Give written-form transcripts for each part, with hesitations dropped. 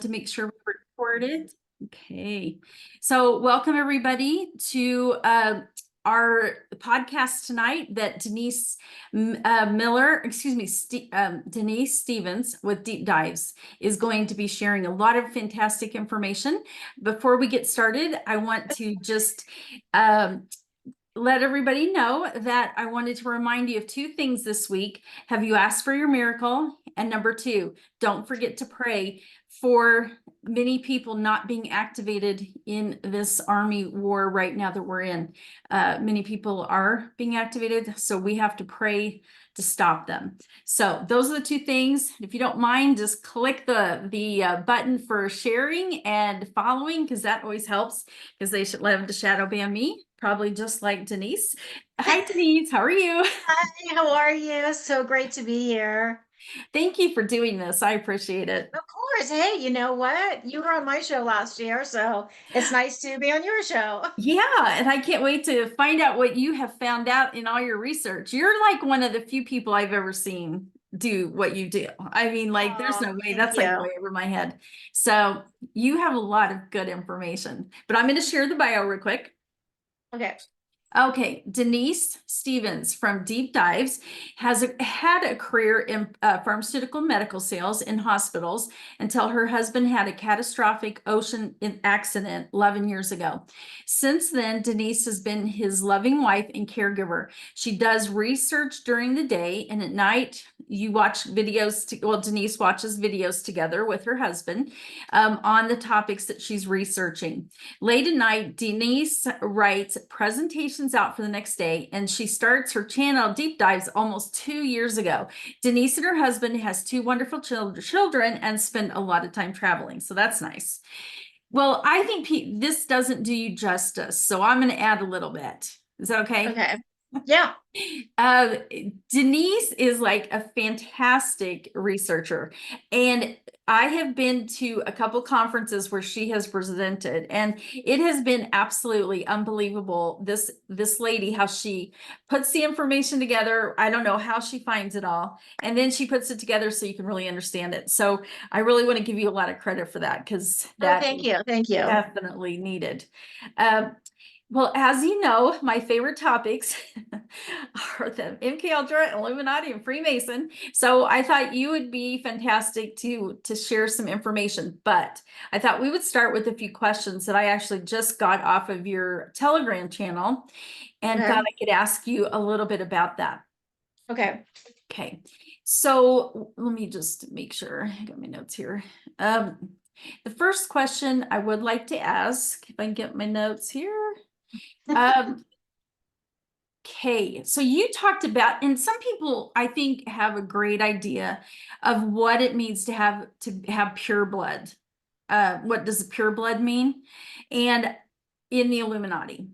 To make sure we're recorded. Okay. So welcome everybody to our podcast tonight that Denise Denise Stevens with Deep Dives is going to be sharing a lot of fantastic information. Before we get started, I want to just let everybody know that I wanted to remind you of two things this week. Have you asked for your miracle? And number two, don't forget to pray for many people not being activated in this army war right now that we're in. Many people are being activated, so we have to pray to stop them. So those are the two things. If you don't mind, just click the button for sharing and following, because that always helps, because they should love to shadow ban me, probably just like Denise. Hi, Denise. How are you? Hi, how are you? So great to be here. Thank you for doing this. I appreciate it. Of course. Hey, you know what? You were on my show last year, so it's nice to be on your show. Yeah, and I can't wait to find out what you have found out in all your research. You're like one of the few people I've ever seen do what you do. I mean, like, there's Oh, no way. thank That's like you. way over my head. So you have a lot of good information, but I'm going to share the bio real quick. Okay. Okay, Denise Stevens from Deep Dives had a career in pharmaceutical medical sales in hospitals until her husband had a catastrophic ocean accident 11 years ago. Since then, Denise has been his loving wife and caregiver. She does research during the day, and at night you watch videos. Well, Denise watches videos together with her husband on the topics that she's researching. Late at night, Denise writes presentations out for the next day, and she starts her channel Deep Dives almost 2 years ago. Denise and her husband has two wonderful children and spend a lot of time traveling, so that's nice. Well, I think this doesn't do you justice, so I'm going to add a little bit. Is that okay? Okay. Yeah. Uh, Denise is like a fantastic researcher, and I have been to a couple conferences where she has presented, and it has been absolutely unbelievable. This lady, how she puts the information together. I don't know how she finds it all, and then she puts it together so you can really understand it. So I really want to give you a lot of credit for that, because Oh, that thank is you. Thank you. definitely needed. Um, well, as you know, my favorite topics are the MK Ultra, Illuminati, and Freemason. So I thought you would be fantastic to share some information. But I thought we would start with a few questions that I actually just got off of your Telegram channel, and thought Okay. I could ask you a little bit about that. Okay. Okay. So let me just make sure I got my notes here. The first question I would like to ask, if I can get my notes here. Um, okay, so you talked about, and some people I think have a great idea of what it means to have pure blood. What does pure blood mean? And in the Illuminati.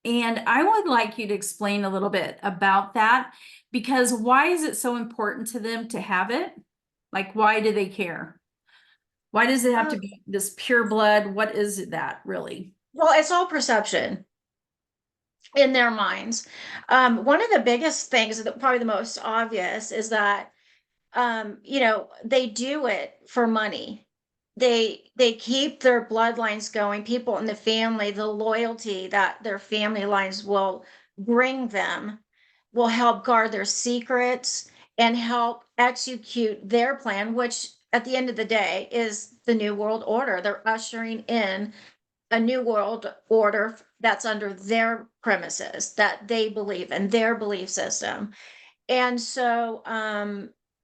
And I would like you to explain a little bit about that, because why is it so important to them to have it? Like, why do they care? Why does it have to be this pure blood? What is it that really? Well, it's all perception in their minds. One of the biggest things, that probably the most obvious, is that they do it for money. They keep their bloodlines going, people in the family, the loyalty that their family lines will bring them will help guard their secrets and help execute their plan, which at the end of the day is the new world order. They're ushering in a new world order that's under their premises, that they believe in, their belief system. And so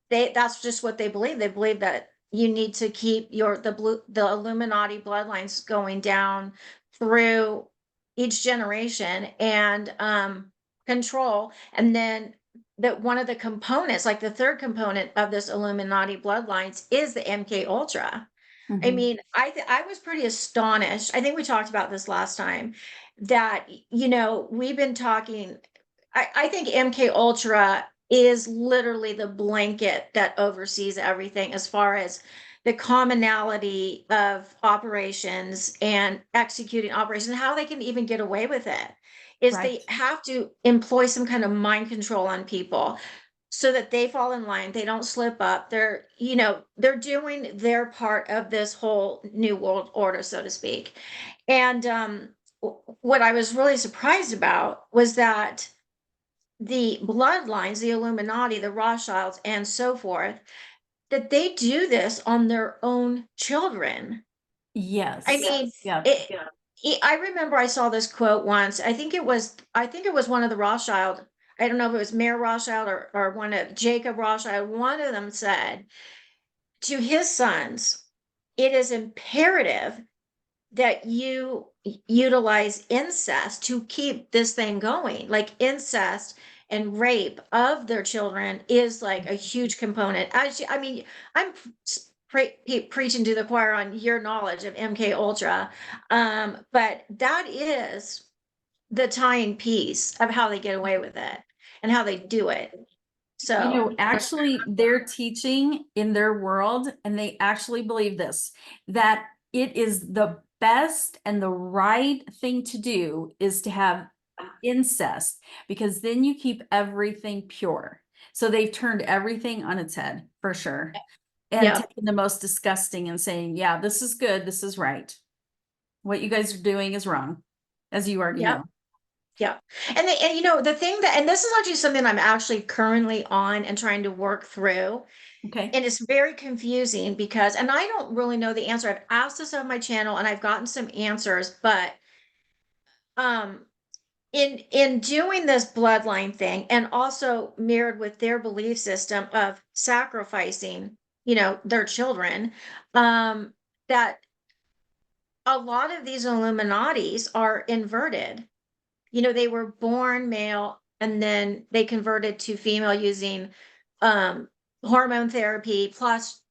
that's just what they believe. They believe that you need to keep the Illuminati bloodlines going down through each generation and control. And then that one of the components, like the third component of this Illuminati bloodlines, is the MK Ultra. I Mhm. mean, I was pretty astonished. I think we talked about this last time, that we've been talking. I think MK Ultra is literally the blanket that oversees everything as far as the commonality of operations and executing operations, how they can even get away with it is Right. they have to employ some kind of mind control on people so that they fall in line, they don't slip up. They're doing their part of this whole new world order, so to speak. And what I was really surprised about was that the bloodlines, the Illuminati, the Rothschilds, and so forth, that they do this on their own children. I Yes. mean, Yeah. I remember I saw this quote once. I think it was one of the Rothschild. I don't know if it was Mayor Rothschild or one of Jacob Rothschild. One of them said to his sons, it is imperative that you utilize incest to keep this thing going. Like incest and rape of their children is like a huge component. I mean, I'm preaching to the choir on your knowledge of MK Ultra, but that is the tying piece of how they get away with it and how they do it. So, Actually, they're teaching in their world, and they actually believe this, that it is the best and the right thing to do is to have incest, because then you keep everything pure. So they've turned everything on its head for sure, and yeah, taking the most disgusting and saying, yeah, this is good, this is right. What you guys are doing is wrong, as you already yeah. know. Yeah. And the thing that, and this is actually something I'm actually currently on and trying to work through. Okay. And it's very confusing because, and I don't really know the answer. I've asked this on my channel and I've gotten some answers, but um in doing this bloodline thing and also mirrored with their belief system of sacrificing, their children, that a lot of these Illuminatis are inverted. They were born male and then they converted to female using hormone therapy plus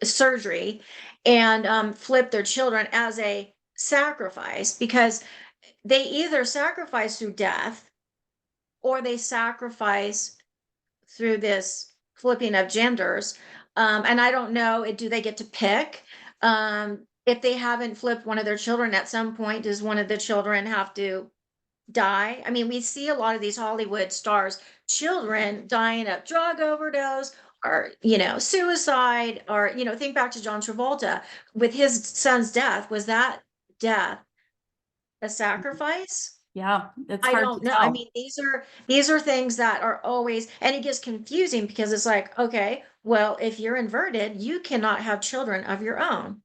surgery, and flipped their children as a sacrifice, because they either sacrifice through death or they sacrifice through this flipping of genders. And I don't know, do they get to pick? If they haven't flipped one of their children, at some point, does one of the children have to die? I mean, we see a lot of these Hollywood stars, children dying of drug overdose or, suicide, or, think back to John Travolta with his son's death. Was that death a sacrifice? Yeah, it's I hard to don't know. I tell. mean, these are things that are always, and it gets confusing because it's like, okay, well, if you're inverted, you cannot have children of your own.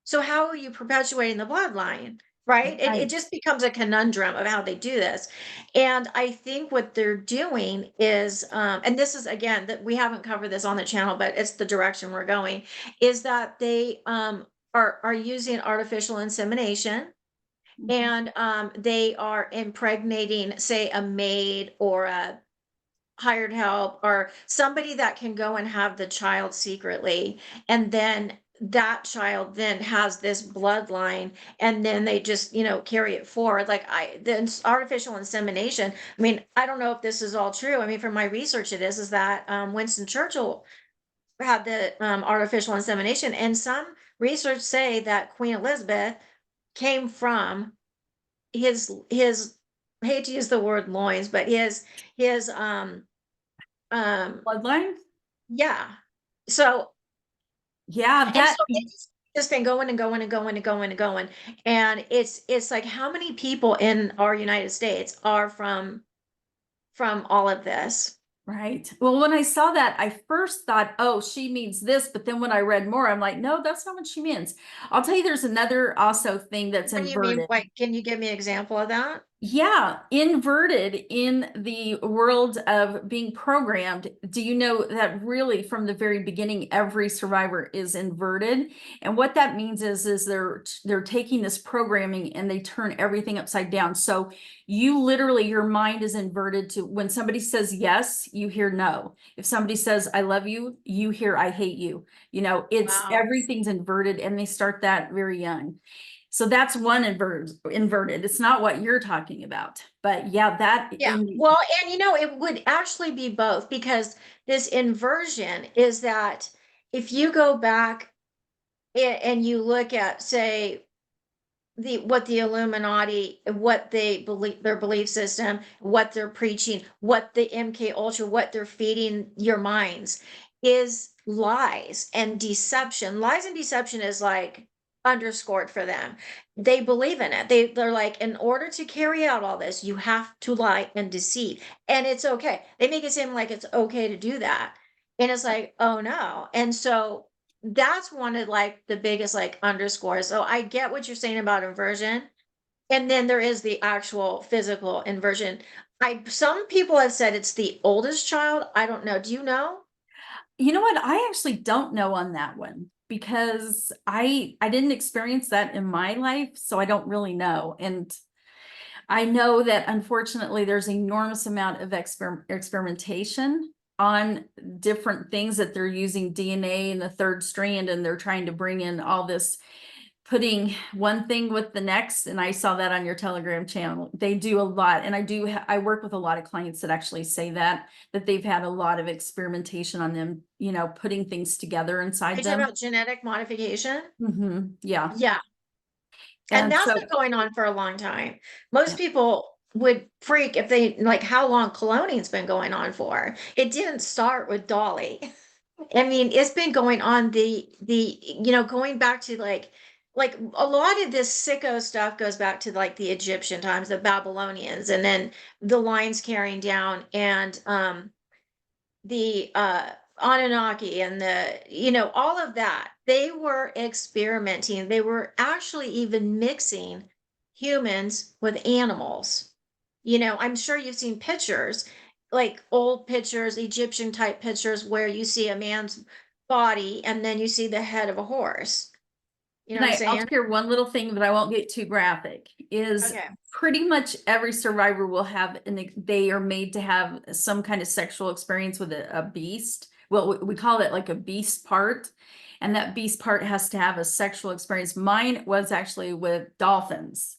So how are you perpetuating the bloodline? Right? It Right. just becomes a conundrum of how they do this. And I think what they're doing is, and this is again that we haven't covered this on the channel, but it's the direction we're going, is that they are using artificial insemination, Mhm. and they are impregnating, say, a maid or a hired help or somebody that can go and have the child secretly, and then that child then has this bloodline, and then they just carry it forward. Like, artificial insemination, I mean, I don't know if this is all true. I mean, from my research, it is that Winston Churchill had the artificial insemination, and some research say that Queen Elizabeth came from his I hate to use the word loins, but his um Bloodline? yeah. So, Yeah, and that so it's just been going and going and going and going and going. And it's like, how many people in our United States are from all of this? right. Well, when I saw that, I first thought, oh, she means this, but then when I read more, I'm like, no, that's not what she means. I'll tell you, there's another also thing that's What do you mean? inverted. Like, can you give me an example of that? Yeah, inverted in the world of being programmed. Do you know that really from the very beginning, every survivor is inverted? And what that means is they're taking this programming and they turn everything upside down. So you literally, your mind is inverted to when somebody says yes, you hear no. If somebody says I love you, you hear I hate you. It's Wow. everything's inverted, and they start that very young. So that's one inverted. It's not what you're talking about, but yeah, that Yeah. in Well, and it would actually be both, because this inversion is that if you go back and you look at, say, what the Illuminati, what they believe, their belief system, what they're preaching, what the MK Ultra, what they're feeding your minds is lies and deception. Lies and deception is like underscored for them. They believe in it. They're like, in order to carry out all this, you have to lie and deceive. And it's okay. They make it seem like it's okay to do that. And it's like, oh no. And so that's one of like the biggest like underscores. So I get what you're saying about inversion. And then there is the actual physical inversion. Some people have said it's the oldest child. I don't know. Do you know? You know what? I actually don't know on that one because I didn't experience that in my life, so I don't really know. And I know that unfortunately there's enormous amount of experimentation on different things that they're using DNA in the third strand, and they're trying to bring in all this, putting one thing with the next. And I saw that on your Telegram channel. They do a lot. And I work with a lot of clients that actually say that they've had a lot of experimentation on them, putting things together Are inside you talking them. about genetic modification? Yeah. Yeah. And And that's so, been going on for a long time. Most yeah. people would freak if they like how long cloning's been going on for. It didn't start with Dolly. I mean, it's been going on going back to like a lot of this sicko stuff goes back to like the Egyptian times, the Babylonians, and then the lines carrying down and the Anunnaki and all of that. They were experimenting. They were actually even mixing humans with animals. I'm sure you've seen pictures, like old pictures, Egyptian type pictures, where you see a man's body and then you see the head of a horse. You know And what I'm I'll saying? share one little thing, but I won't get too graphic, is Okay. pretty much every survivor will have, they are made to have some kind of sexual experience with a beast. Well, we call it like a beast part. And that beast part has to have a sexual experience. Mine was actually with dolphins.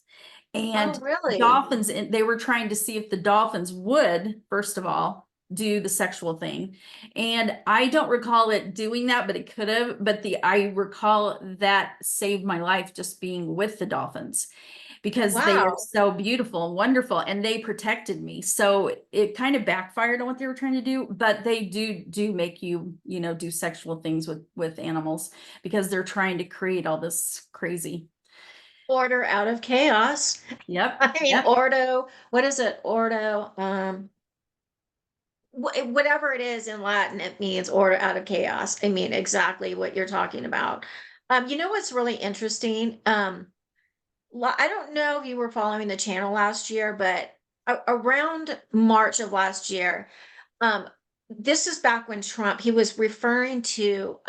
Oh, And really? dolphins, and they were trying to see if the dolphins would, first of all, do the sexual thing. And I don't recall it doing that, but it could have. But I recall that saved my life, just being with the dolphins, because they are Wow. so beautiful and wonderful, and they protected me. So it kind of backfired on what they were trying to do, but they do make you, do sexual things with animals, because they're trying to create all this crazy. Order out of chaos. Yep, I mean, yep. ordo, what is it? Ordo, whatever it is in Latin, it means order out of chaos. I mean, exactly what you're talking about. You know what's really interesting? I don't know if you were following the channel last year, but around March of last year, um, this is back when Trump, he was referring to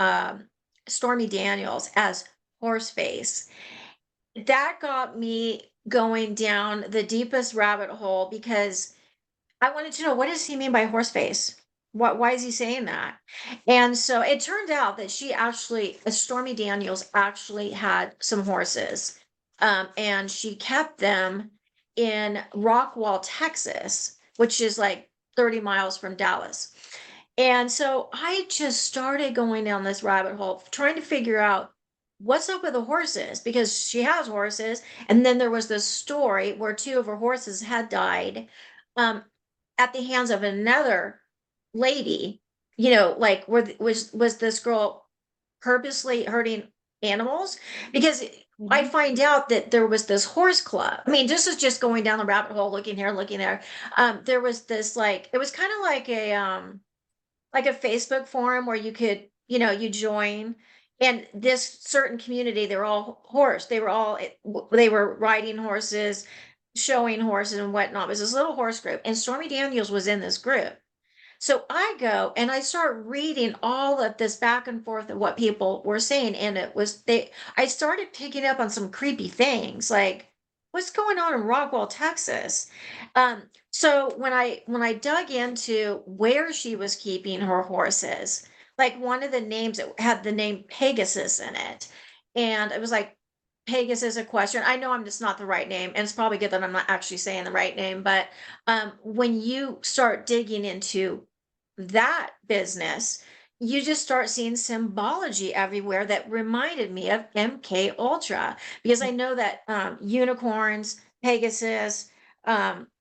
Stormy Daniels as horseface. That got me going down the deepest rabbit hole because I wanted to know, what does he mean by horse face? Why is he saying that? And so it turned out that Stormy Daniels actually had some horses. And she kept them in Rockwall, Texas, which is like 30 miles from Dallas. And so I just started going down this rabbit hole, trying to figure out what's up with the horses, because she has horses. And then there was this story where two of her horses had died. Um, at the hands of another lady, like was this girl purposely hurting animals? Because I Mhm. find out that there was this horse club. I mean, this is just going down the rabbit hole, looking here, looking there. There was this like, it was kind of like a Facebook forum where you could, you join, and this certain community, they're all horse. They were riding horses, showing horses and whatnot. It was this little horse group, and Stormy Daniels was in this group. So I go and I start reading all of this back and forth of what people were saying. And I started picking up on some creepy things like what's going on in Rockwall, Texas. So when I dug into where she was keeping her horses, like one of the names, it had the name Pegasus in it. And it was like Pegasus Equestrian. I know I'm just not the right name, and it's probably good that I'm not actually saying the right name, but when you start digging into that business, you just start seeing symbology everywhere that reminded me of MK Ultra, because I know that unicorns, Pegasus,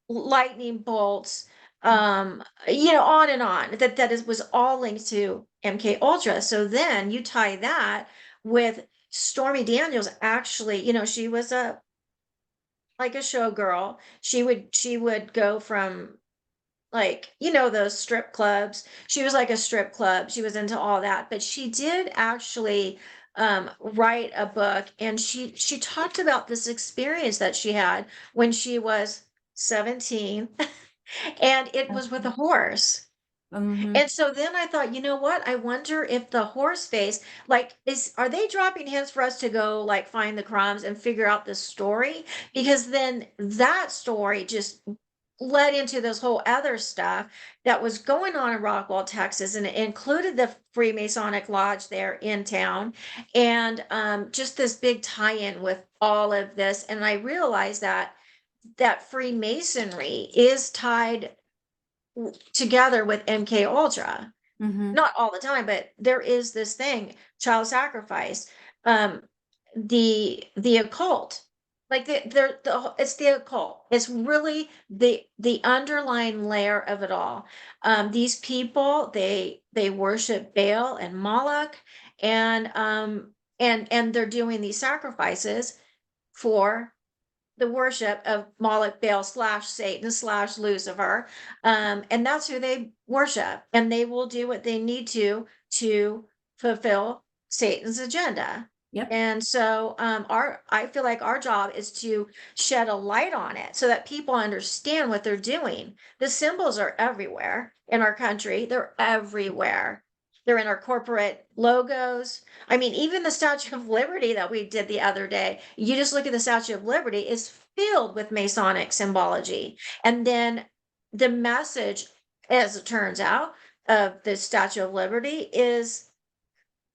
lightning bolts, on and on. That is was all linked to MK Ultra. So then you tie that with Stormy Daniels. Actually, she was a like a showgirl. She would go from, like, those strip clubs. She was like a strip club. She was into all that, but she did actually write a book, and she talked about this experience that she had when she was 17, and it was with a horse. Mm-hmm. And so then I thought, you know what? I wonder if the horse face, like, are they dropping hints for us to go, like, find the crumbs and figure out the story? Because then that story just led into this whole other stuff that was going on in Rockwall, Texas, and it included the Freemasonic Lodge there in town, and just this big tie-in with all of this. And I realized that Freemasonry is tied together with MK Ultra. Mm-hmm. Not all the time, but there is this thing, child sacrifice, um, the occult. Like it's the occult. It's really the underlying layer of it all. These people, they worship Baal and Moloch, and they're doing these sacrifices for the worship of Moloch, Baal slash Satan slash Lucifer. And that's who they worship. And they will do what they need to fulfill Satan's agenda. Yep. And so I feel like our job is to shed a light on it so that people understand what they're doing. The symbols are everywhere in our country. They're everywhere. They're in our corporate logos. I mean, even the Statue of Liberty that we did the other day, you just look at the Statue of Liberty, is filled with Masonic symbology. And then the message, as it turns out, of the Statue of Liberty is,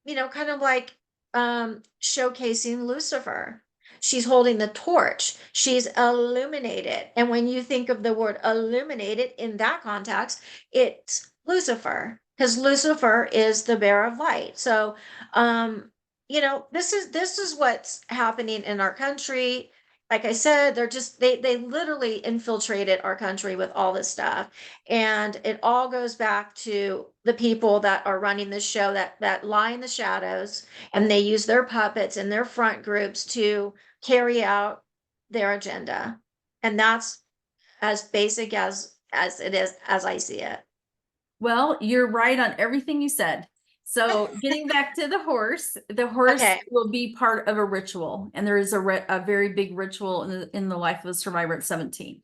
kind of like showcasing Lucifer. She's holding the torch. She's illuminated. And when you think of the word illuminated in that context, it's Lucifer, because Lucifer is the bearer of light. So, this is what's happening in our country. Like I said, they literally infiltrated our country with all this stuff. And it all goes back to the people that are running this show, that lie in the shadows, and they use their puppets and their front groups to carry out their agenda. And that's as basic as it is, as I see it. Well, you're right on everything you said. So getting back to the horse Okay. will be part of a ritual, and there is a very big ritual in the life of a survivor at 17.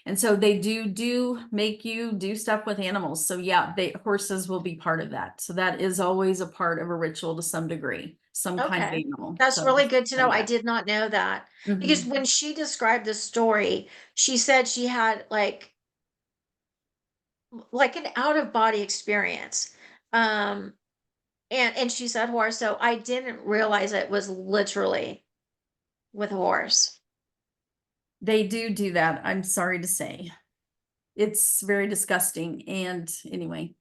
And so they do make you do stuff with animals. So yeah, horses will be part of that. So that is always a part of a ritual to some degree, some kind of Okay. animal. That's So really good to tell know. you I that. did not know that. Because Mhm. when she described the story, she said she had like an out of body experience. Um, and she said horse, so I didn't realize it was literally with a horse. They do that. I'm sorry to say. It's very disgusting. And anyway,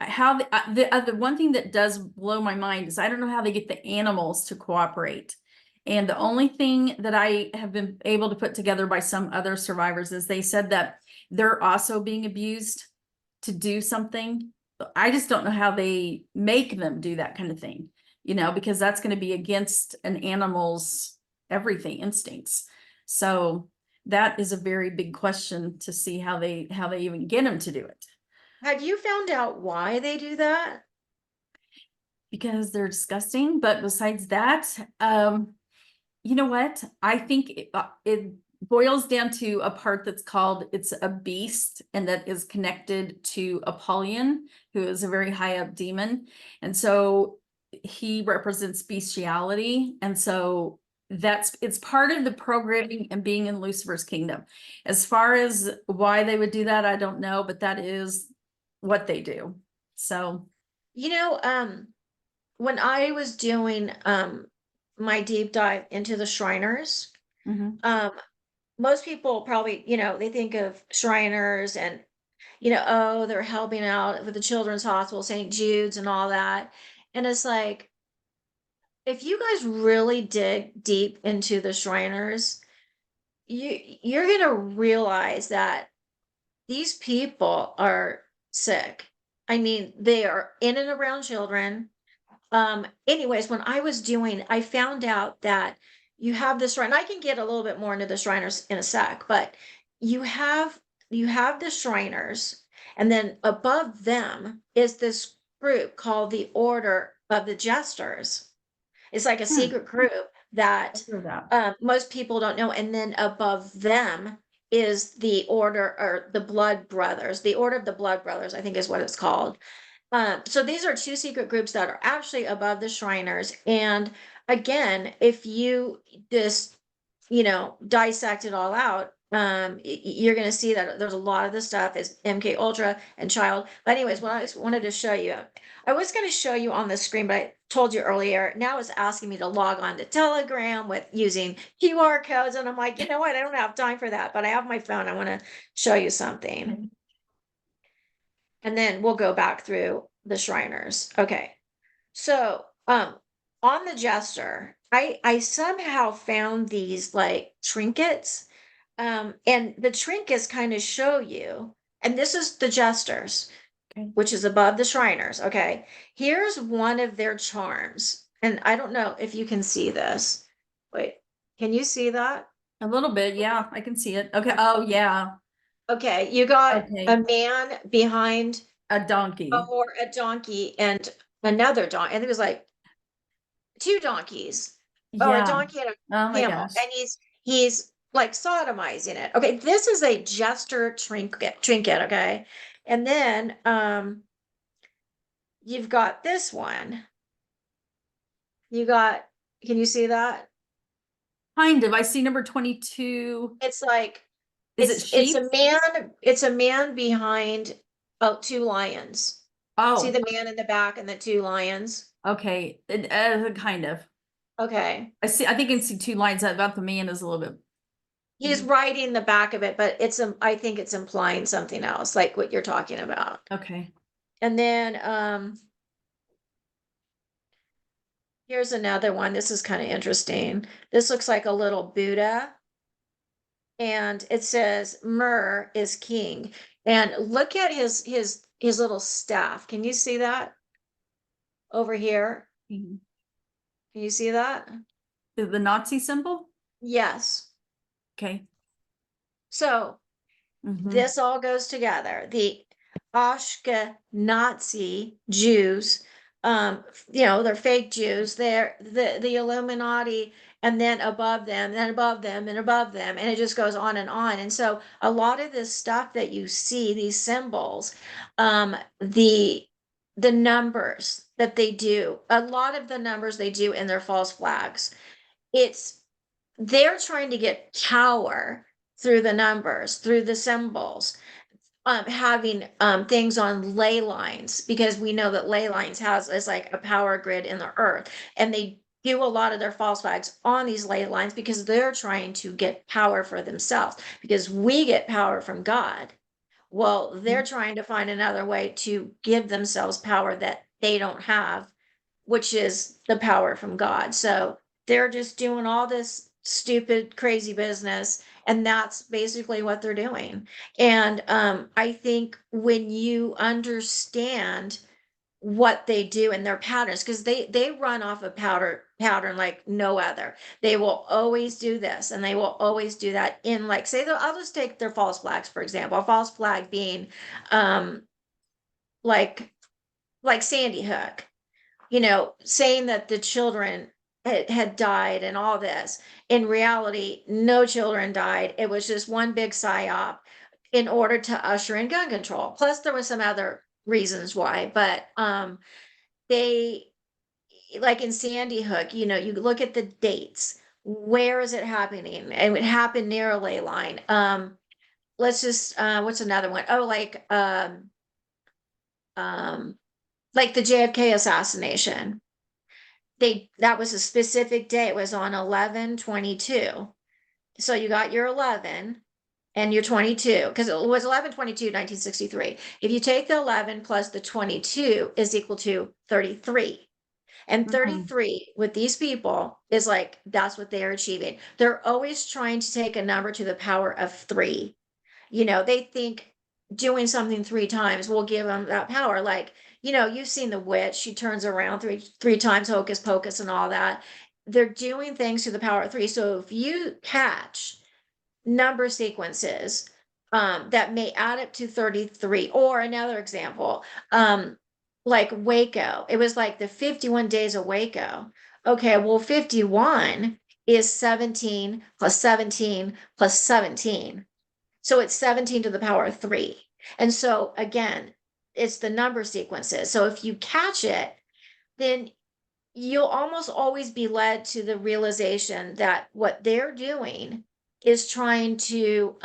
how the one thing that does blow my mind is I don't know how they get the animals to cooperate. And the only thing that I have been able to put together by some other survivors is they said that they're also being abused to do something. I just don't know how they make them do that kind of thing, because that's going to be against an animal's everything instincts. So that is a very big question to see how they even get them to do it, Have you found out why they do that? because they're disgusting. But besides that, you know what? I think it boils down to a part that's called it's a beast, and that is connected to Apollyon, who is a very high up demon. And so he represents bestiality. And so it's part of the programming and being in Lucifer's kingdom. As far as why they would do that, I don't know, but that is what they do. So, You know, when I was doing my deep dive into the Shriners, mhm. um, most people probably, they think of Shriners and oh, they're helping out with the Children's Hospital, St. Jude's and all that. And it's like, if you guys really dig deep into the Shriners, you're gonna realize that these people are sick. I mean, they are in and around children. Anyways, when I found out that you have this shrine. I can get a little bit more into the Shriners in a sec, but you have you have the Shriners, and then above them is this group called the Order of the Jesters. It's like a Hmm, secret group that I've heard that. most people don't know. And then above them is the Order or the Blood Brothers. The Order of the Blood Brothers, I think is what it's called. So these are two secret groups that are actually above the Shriners. And again, if you just, dissect it all out, you're going to see that there's a lot of the stuff is MK Ultra and Child. But anyways, what I just wanted to show you, I was going to show you on the screen, but I told you earlier, now it's asking me to log on to Telegram with using QR codes. And I'm like, you know what? I don't have time for that, but I have my phone. I want to show you something. Okay. And then we'll go back through the Shriners. Okay. So, on the Jester, I somehow found these like trinkets. And the trinkets kind of show you, and this is the Jesters, Okay. which is above the Shriners. Okay. Here's one of their charms. And I don't know if you can see this. Wait, can you see that? A little bit, yeah, I can see it. Okay. Oh, yeah. Okay, you got a Okay. man behind A donkey. or a donkey and another donkey. And it was like two donkeys or a Yeah. donkey and a Oh my camel, gosh. and he's like sodomizing it. Okay, this is a jester trinket, okay? And then you've got this one. You got, can you see that? Kind of. I see number 22. It's like Is it sheep? it's a man behind two lions. See Oh, the man in the back and the two lions? okay. Kind of. Okay. I think I can see two lines about the man is a little bit. He's writing the back of it, but I think it's implying something else, like what you're talking about. Okay. And then here's another one. This is kind of interesting. This looks like a little Buddha, and it says Myrrh is king. And look at his little staff. Can you see that over here? Mhm. Can you see that? The Nazi symbol? Yes. Okay. So Mhm. this all goes together. The Ashkenazi Jews, they're fake Jews. They're the Illuminati, and then above them, and above them, and above them, and it just goes on and on. And so a lot of this stuff that you see, these symbols, the numbers that they do, a lot of the numbers they do in their false flags, it's they're trying to get power through the numbers, through the symbols, having things on ley lines, because we know that ley lines has is like a power grid in the earth, and they do a lot of their false flags on these ley lines because they're trying to get power for themselves, because we get power from God. Well, they're trying to find another way to give themselves power that they don't have, which is the power from God. So they're just doing all this stupid, crazy business. And that's basically what they're doing. And I think when you understand what they do and their patterns, because they run off a pattern like no other. They will always do this and they will always do that in, like, say, I'll just take their false flags, for example. A false flag being um like Sandy Hook, saying that the children had died and all this. In reality, no children died. It was just one big psyop in order to usher in gun control. Plus, there was some other reasons why, but they, like in Sandy Hook, you look at the dates. Where is it happening? And it happened near a ley line. Let's just what's another one? Oh, um, like the JFK assassination. That was a specific day. It was on 11/22. So you got your 11, and you're 22, because it was 11/22, 1963. If you take the 11 plus the 22 is equal to 33. And 33 with these people is like, that's what they're achieving. They're always trying to take a number to the power of 3. They think doing something 3 times will give them that power. Like, you've seen the witch, she turns around three times, hocus pocus and all that. They're doing things to the power of 3. So if you catch number sequences that may add up to 33, or another example, like Waco, it was like the 51 days of Waco. Okay, well, 51 is 17 plus 17 plus 17. So it's 17 to the power of 3. And so again, it's the number sequences. So if you catch it, then you'll almost always be led to the realization that what they're doing is trying to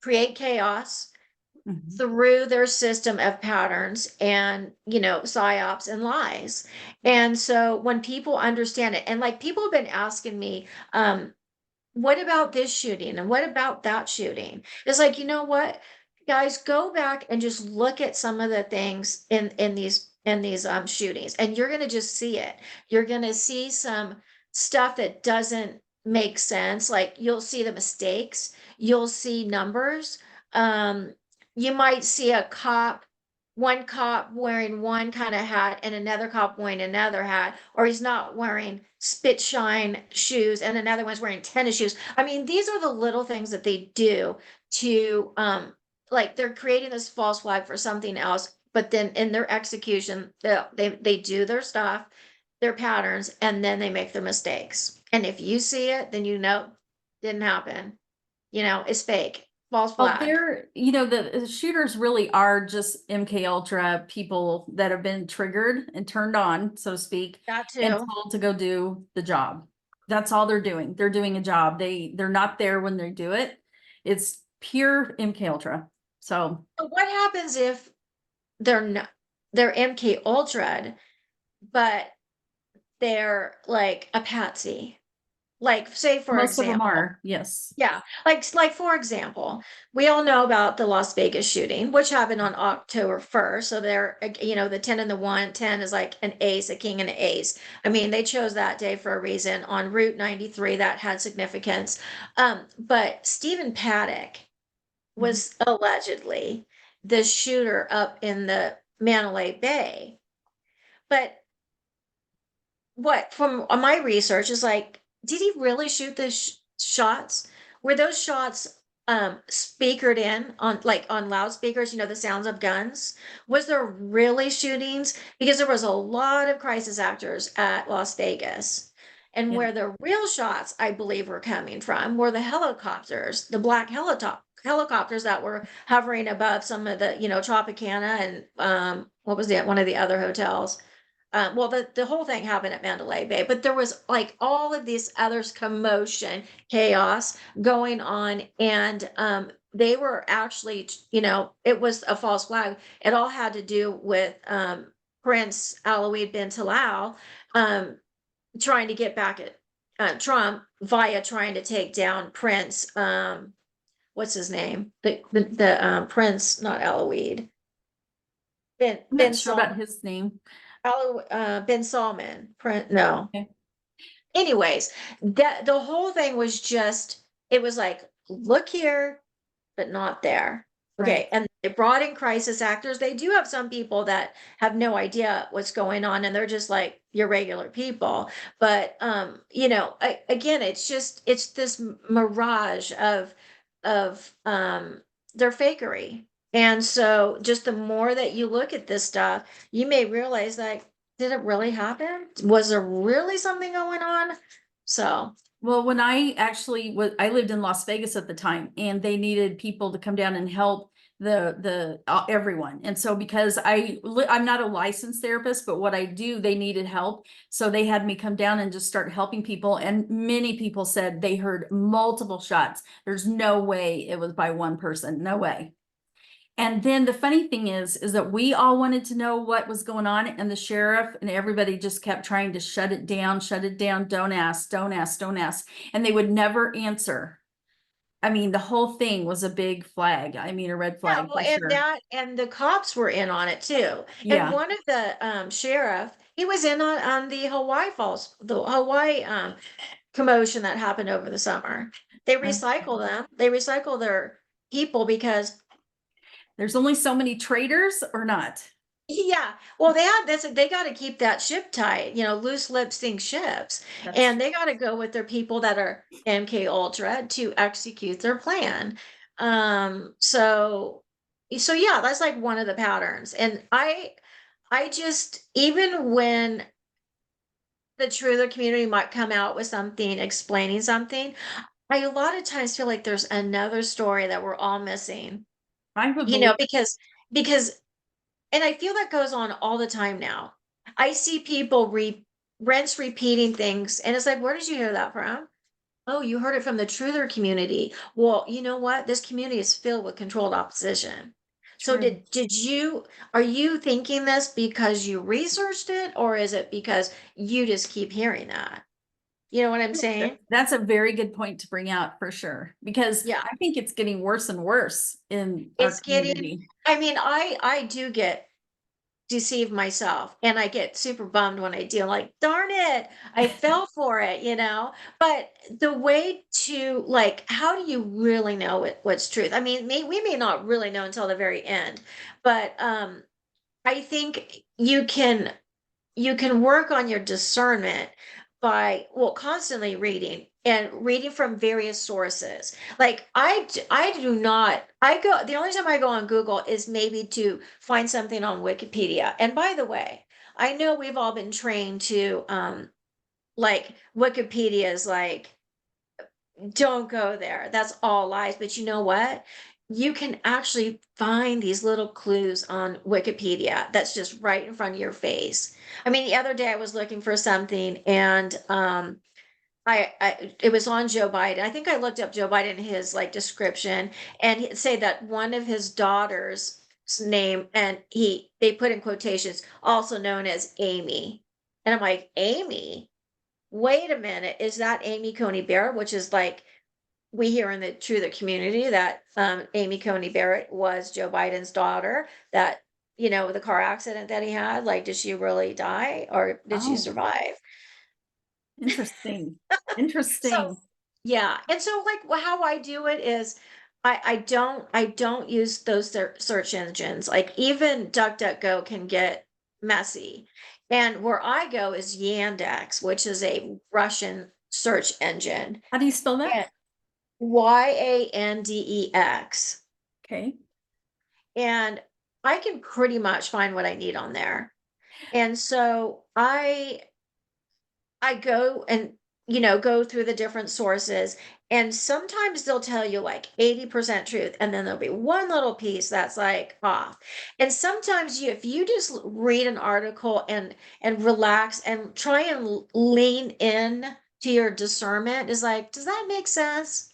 create chaos through their system of patterns and, psyops and lies. And so when people understand it, and like people have been asking me, what about this shooting and what about that shooting? It's like, you know what, guys, go back and just look at some of the things in these shootings, and you're going to just see it. You're going to see some stuff that doesn't make sense. Like, you'll see the mistakes, you'll see numbers. You might see one cop wearing one kind of hat and another cop wearing another hat, or he's not wearing spit shine shoes and another one's wearing tennis shoes. I mean, these are the little things that they do to like, they're creating this false flag for something else, but then in their execution, they do their stuff, their patterns, and then they make their mistakes. And if you see it, then didn't happen. It's fake, false Well, flag. the shooters really are just MK Ultra people that have been triggered and turned on, so to speak, That and too. told to go do the job. That's all they're doing. They're doing a job. They're not there when they do it. It's pure MK Ultra. So But what happens if they're not, they're MK Ultra, but they're like a patsy? Like, say for most of them example, are, yes. yeah, like for example, we all know about the Las Vegas shooting, which happened on October 1st. So they're, the 10 and the 1, 10 is like an ace, a king and an ace. I mean, they chose that day for a reason. On Route 93, that had significance. But Stephen Paddock was allegedly the shooter up in the Mandalay Bay. But what, from my research, is like, did he really shoot the shots? Were those shots speakered in on loudspeakers, the sounds of guns? Was there really shootings? Because there was a lot of crisis actors at Las Vegas. And Yeah. where the real shots, I believe, were coming from were the helicopters, the black helicopters that were hovering above some of the, Tropicana and what was one of the other hotels. Well, the whole thing happened at Mandalay Bay, but there was like all of this other commotion, chaos going on, and they were actually, it was a false flag. It all had to do with Prince Alawid bin Talal trying to get back at Trump via trying to take down Prince. What's his name? The Prince, not Alawid. Ben I'm Ben not sure Salman. about his name. Ben Salman. No. Okay. Anyways, that the whole thing was just, it was like, look here, but not there. Right. Okay. And they brought in crisis actors. They do have some people that have no idea what's going on, and they're just like your regular people. But again, it's this mirage of their fakery. And so just the more that you look at this stuff, you may realize, like, did it really happen? Was there really something going on? So Well, when I lived in Las Vegas at the time, and they needed people to come down and help everyone. And so because I'm not a licensed therapist, but what I do, they needed help. So they had me come down and just start helping people. And many people said they heard multiple shots. There's no way it was by one person. No way. And then the funny thing is that we all wanted to know what was going on, and the sheriff and everybody just kept trying to shut it down, don't ask, don't ask, don't ask. And they would never answer. I mean, the whole thing was a big flag. I mean, a red Yeah, flag well, for and sure. that and the cops were in on it too. And Yeah. one of the sheriff, he was in on the Hawaii commotion that happened over the summer. They recycle Okay. them. They recycle their people because There's only so many traders or not. yeah, well, they had this, they got to keep that ship tight, loose lips sink ships, That's and they got to go with their people that are MK Ultra to execute their plan. So yeah, that's like one of the patterns. And I just, even when the truther community might come out with something explaining something, I a lot of times feel like there's another story that we're all missing, I would believe. because and I feel that goes on all the time now. I see people rinse repeating things, and it's like, where did you hear that from? Oh, you heard it from the truther community. Well, you know what? This community is filled with controlled opposition. So True. are you thinking this because you researched it, or is it because you just keep hearing that? You know what I'm saying? That's a very good point to bring out for sure, because Yeah. I think it's getting worse and worse in our It's getting, community. I mean, I do get deceive myself, and I get super bummed when I do. Like, darn it, I fell for it. But the way to, like, how do you really know what's truth? I mean, we may not really know until the very end, but I think you can work on your discernment by, well, constantly reading from various sources. Like, I do not, the only time I go on Google is maybe to find something on Wikipedia. And by the way, I know we've all been trained to like, Wikipedia is like, don't go there. That's all lies. But you know what? You can actually find these little clues on Wikipedia that's just right in front of your face. I mean, the other day I was looking for something, and I it was on Joe Biden. I think I looked up Joe Biden, his like description, and it say that one of his daughters' name, and they put in quotations, also known as Amy. And I'm like, Amy? Wait a minute, is that Amy Coney Barrett, which is like, we hear in the community that Amy Coney Barrett was Joe Biden's daughter, that, the car accident that he had, like, did she really die or did she Oh, survive? interesting. So Interesting. yeah, and so, like, how I do it is I don't use those search engines. Like, even DuckDuckGo can get messy. And where I go is Yandex, which is a Russian search engine. How do you spell that? And Yandex. Okay. And I can pretty much find what I need on there. And so I go and, go through the different sources, and sometimes they'll tell you like 80% truth, and then there'll be one little piece that's like off. And sometimes if you just read an article and relax and try and lean in to your discernment, is like, does that make sense?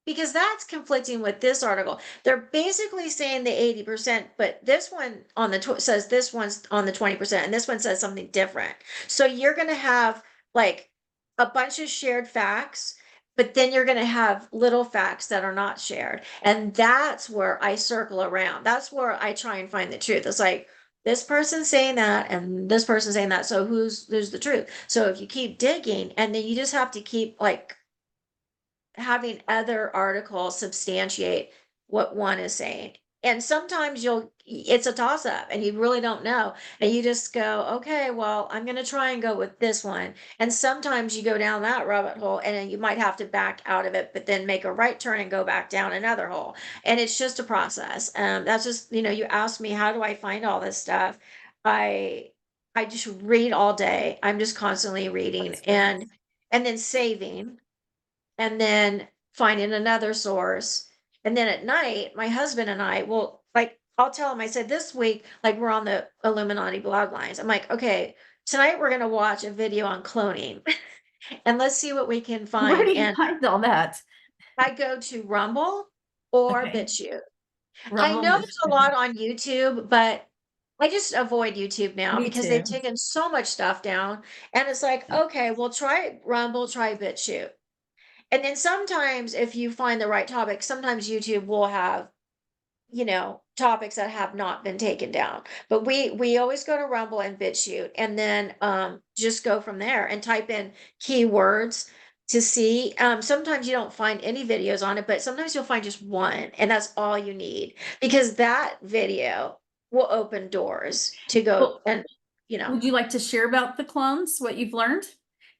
Because that's conflicting with this article. They're basically saying the 80%, but this one on the says this one's on the 20%, and this one says something different. So you're going to have like a bunch of shared facts, but then you're going to have little facts that are not shared. And that's where I circle around. That's where I try and find the truth. It's like, this person's saying that and this person's saying that. So who's the truth? So if you keep digging, and then you just have to keep like having other articles substantiate what one is saying. And sometimes it's a toss up and you really don't know. And you just go, okay, well, I'm going to try and go with this one. And sometimes you go down that rabbit hole and then you might have to back out of it, but then make a right turn and go back down another hole. And it's just a process. That's just, you asked me, how do I find all this stuff? I, I just read all day. I'm just constantly reading That's great. and then saving, and then finding another source. And then at night, my husband and I will, like, I'll tell him, I said, this week, like, we're on the Illuminati blog lines. I'm like, okay, tonight we're going to watch a video on cloning and let's see what we can Where find. do you And find all that? I go to Rumble or Okay. BitChute. I Rumble know and there's a lot on YouTube, but I just avoid YouTube now Me because they've too. taken so much stuff down. And it's like, okay, well, try Rumble, try BitChute. And then sometimes if you find the right topic, sometimes YouTube will have, topics that have not been taken down. But we always go to Rumble and BitChute and then just go from there and type in keywords to see. Sometimes you don't find any videos on it, but sometimes you'll find just one, and that's all you need because that video will open doors to go Well, and would you like to share about the clones, what you've learned?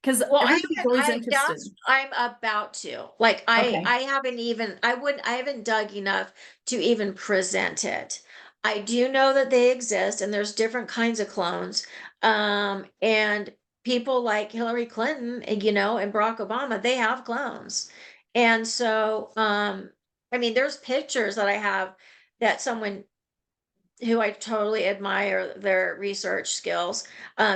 Because well, everybody's always interested. I'm about to. Like Okay. I haven't even I haven't dug enough to even present it. I do know that they exist and there's different kinds of clones. And people like Hillary Clinton, and Barack Obama, they have clones. And so I mean there's pictures that I have that someone who I totally admire their research skills,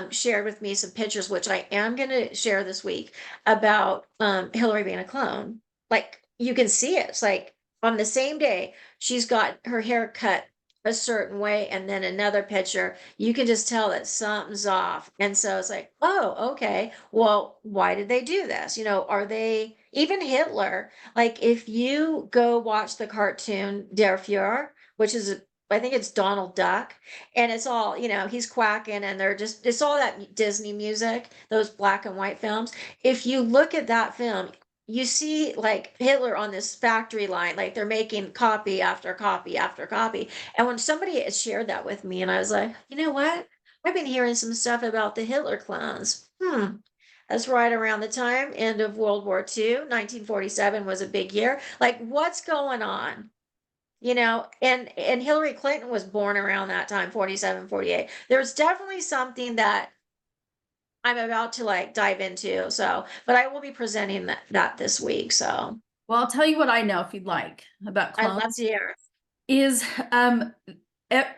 shared with me some pictures, which I am going to share this week about Hillary being a clone. Like you can see it. It's like on the same day, she's got her hair cut a certain way, and then another picture, you can just tell that something's off. And so it's like, oh, okay. Well, why did they do this? Are they even Hitler? Like if you go watch the cartoon Der Fuhrer, which is I think it's Donald Duck, and it's all, he's quacking and it's all that Disney music, those black and white films. If you look at that film, you see like Hitler on this factory line, like they're making copy after copy after copy. And when somebody had shared that with me, and I was like, you know what? I've been hearing some stuff about the Hitler clones. That's right around the time, end of World War II. 1947 was a big year. Like, what's going on? And Hillary Clinton was born around that time, 47, 48. There's definitely something that I'm about to like dive into. So, but I will be presenting that this week. So Well, I'll tell you what I know if you'd like about I'd love clones to hear. is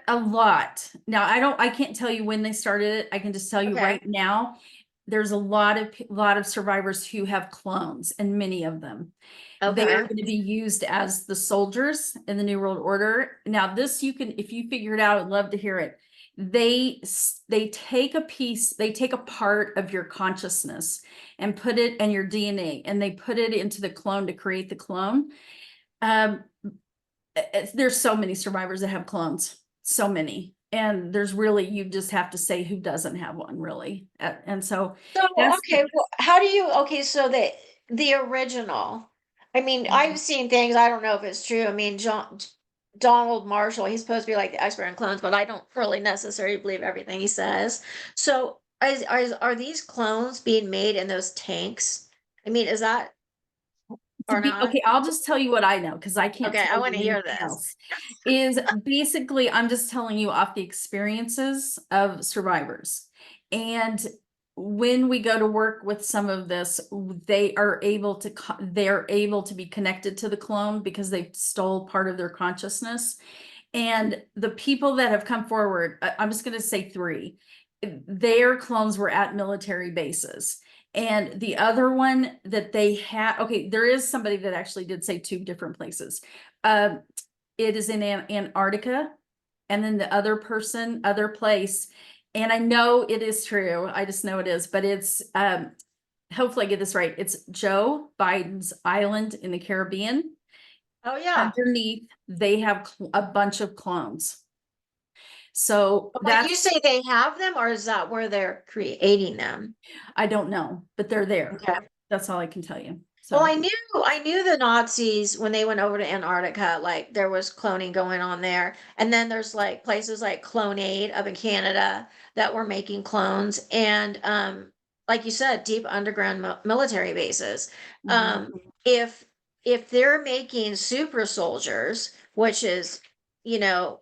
a lot. Now, I can't tell you when they started it. I can just tell you Okay. right now, there's a lot of survivors who have clones, and many of them. They are Okay. going to be used as the soldiers in the New World Order. Now, this you can, if you figure it out, I'd love to hear it. They take a piece, they take a part of your consciousness and put it and your DNA, and they put it into the clone to create the clone. Um, there's so many survivors that have clones, so many. And there's really, you just have to say who doesn't have one, really. And so So, that's okay, well, how do you, okay, so the original, I mean, I've seen things, I don't know if it's true. I mean, Donald Marshall, he's supposed to be like the expert in clones, but I don't really necessarily believe everything he says. So, are these clones being made in those tanks? I mean, is that to or be not? okay. I'll just tell you what I know because I can't Okay, tell I you want to hear anything this. else. Is basically, I'm just telling you off the experiences of survivors. And when we go to work with some of this, they're able to be connected to the clone because they stole part of their consciousness. And the people that have come forward, I'm just going to say three, their clones were at military bases. And the other one that they had, okay, there is somebody that actually did say two different places. It is in Antarctica, and then the other place, and I know it is true. I just know it is, but it's hopefully I get this right. It's Joe Biden's island in the Caribbean. Oh yeah. Underneath, they have a bunch of clones. So When you that's, say they have them, or is that where they're creating them? I don't know, but they're there. Okay. That's all I can tell you. Well, So, I knew the Nazis when they went over to Antarctica, like there was cloning going on there. And then there's like places like Clone Aid up in Canada that were making clones. And like you said, deep underground military bases. mhm. Um, if they're making super soldiers, which is, you know,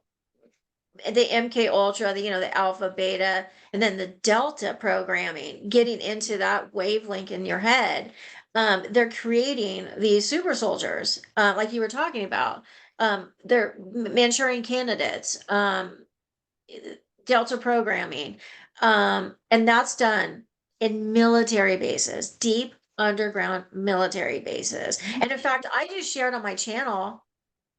the MK Ultra, the alpha, beta, and then the delta programming, getting into that wavelength in your head. They're creating these super soldiers, like you were talking about. They're Manchurian candidates, delta programming, and that's done in military bases, deep underground military bases. And in fact, I just shared on my channel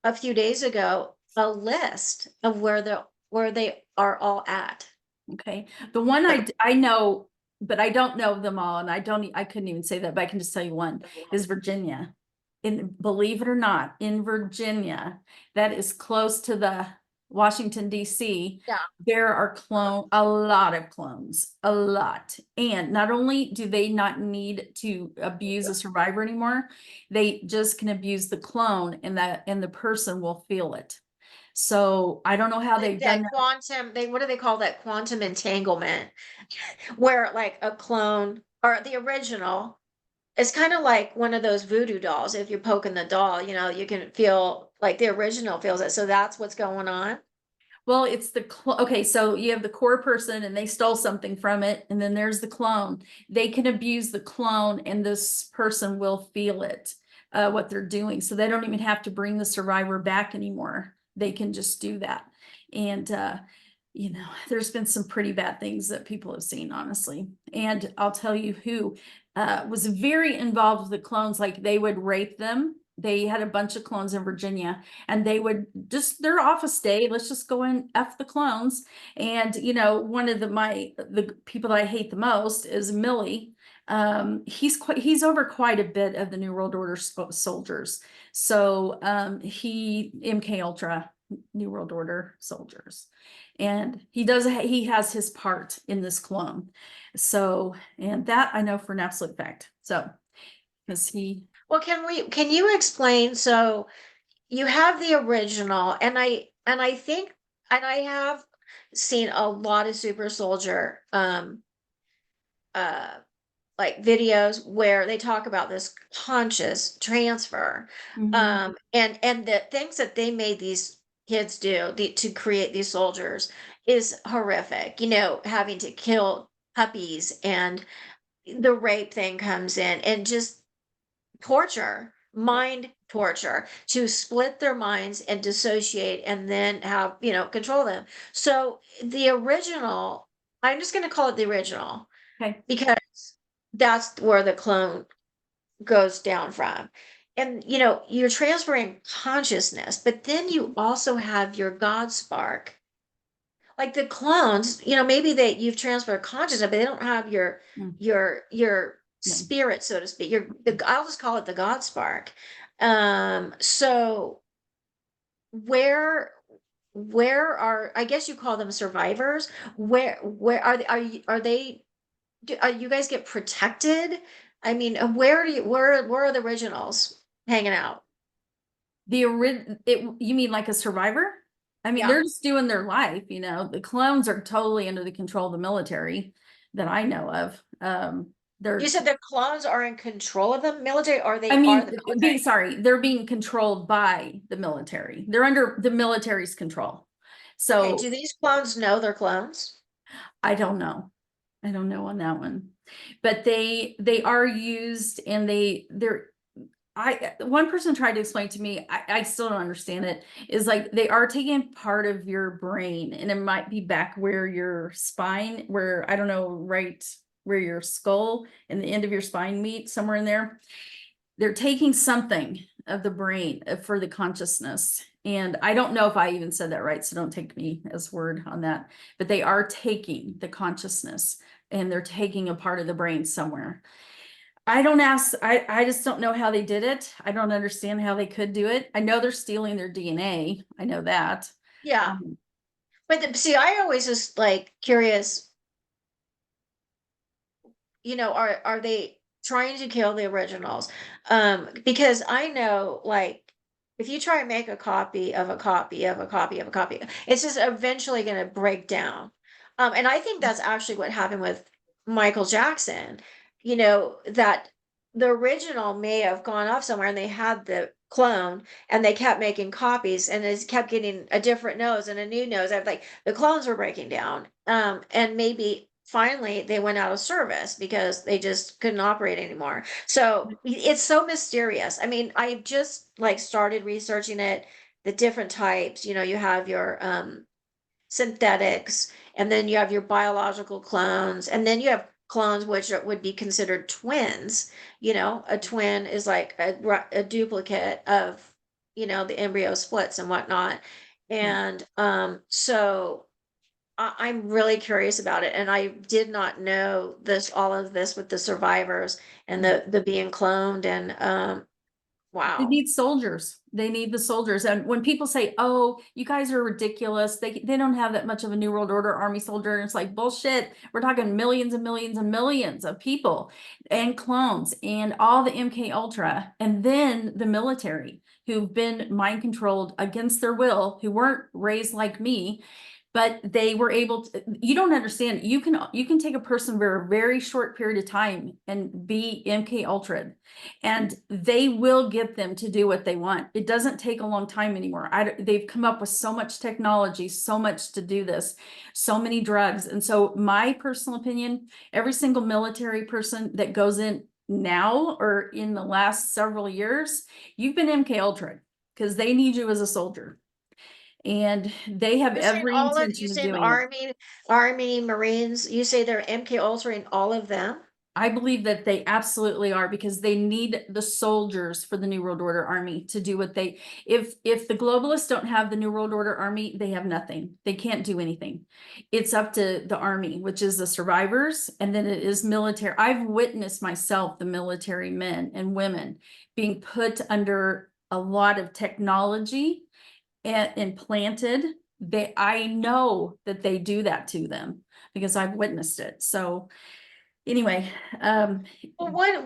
a few days ago a list of where they are all at. Okay. The one Like, I know but I don't know them all, and I couldn't even say that, but I can just tell you one is Virginia. And believe it or not, in Virginia, that is close to the Washington DC, Yeah. there are a lot of clones, a lot. And not only do they not need to abuse a survivor anymore, they just can abuse the clone, and the person will feel it. So I don't know how they've done That that. quantum, what do they call that? Quantum entanglement, where like a clone or the original, it's kind of like one of those voodoo dolls. If you're poking the doll, you can feel like the original feels it. So that's what's going on. Well, it's okay, so you have the core person and they stole something from it, and then there's the clone. They can abuse the clone and this person will feel it, what they're doing. So they don't even have to bring the survivor back anymore. They can just do that. And there's been some pretty bad things that people have seen, honestly. And I'll tell you who was very involved with the clones, like they would rape them. They had a bunch of clones in Virginia, and they would just their office day, let's just go and F the clones. And one of the people that I hate the most is Millie. He's over quite a bit of the New World Order soldiers. So he MK Ultra New World Order soldiers. And he has his part in this clone. So, and that I know for an absolute fact. So, because Well, can you explain? So you have the original, and I think, and I have seen a lot of super soldier uh like videos where they talk about this conscious transfer, Mhm. and the things that they made these kids do to create these soldiers is horrific. Having to kill puppies, and the rape thing comes in, and just torture, mind torture, to split their minds and dissociate, and then have, control them. So the original, I'm just going to call it the original, Okay. because that's where the clone goes down from. And you're transferring consciousness, but then you also have your God spark. Like the clones, maybe you've transferred consciousness, but they don't have your Mm, no. spirit, so to speak. I'll just call it the God spark. So where I guess you call them survivors? Where are you guys get protected? I mean, where are the originals hanging out? You mean like a survivor? I mean, Yeah. they're just doing their life, The clones are totally under the control of the military that I know of. You They're said the clones are in control of the military, or I they are mean, the military? they're being controlled by the military. They're under the military's control. Okay, So do these clones know they're clones? I don't know. I don't know on that one. But they are used, and they're one person tried to explain to me, I still don't understand it, is like they are taking part of your brain, and it might be back where your spine, where I don't know, right where your skull and the end of your spine meet, somewhere in there. They're taking something of the brain for the consciousness. And I don't know if I even said that right, so don't take me as word on that. But they are taking the consciousness, and they're taking a part of the brain somewhere. I just don't know how they did it. I don't understand how they could do it. I know they're stealing their DNA. I know that. Yeah. Um, But see, I always just like curious, are they trying to kill the originals? Because I know, like, if you try and make a copy of a copy of a copy of a copy, it's just eventually going to break down. And I think that's actually what happened with Michael Jackson. That the original may have gone off somewhere, and they had the clone, and they kept making copies, and it kept getting a different nose and a new nose. I'm like, the clones were breaking down. And maybe finally they went out of service because they just couldn't operate anymore. So it's so mysterious. I mean, I just like started researching it, the different types. You have your synthetics, and then you have your biological clones, and then you have clones which would be considered twins. A twin is like a duplicate of, the embryo splits and whatnot. yeah. And so I'm really curious about it, and I did not know this, all of this with the survivors and the being cloned, and They wow. need soldiers. They need the soldiers. And when people say, "Oh, you guys are ridiculous," they don't have that much of a New World Order army soldier. And it's like bullshit. We're talking millions and millions and millions of people and clones and all the MK Ultra, and then the military who've been mind controlled against their will, who weren't raised like me, but they were able to. You don't understand. You can take a person for a very short period of time and be MK Ultra, and they will get them to do what they want. It doesn't take a long time anymore. They've come up with so much technology, so much to do this, so many drugs. And so my personal opinion, every single military person that goes in now or in the last several years, you've been MK Ultra because they need you as a soldier. And they have You're saying every all of, you intention of saying doing it. Army, Marines, you say they're MK altering all of them? I believe that they absolutely are because they need the soldiers for the New World Order army to do what they, if the globalists don't have the New World Order army, they have nothing. They can't do anything. It's up to the army, which is the survivors, and then it is military. I've witnessed myself the military men and women being put under a lot of technology and implanted. I know that they do that to them because I've witnessed it. So anyway, Well,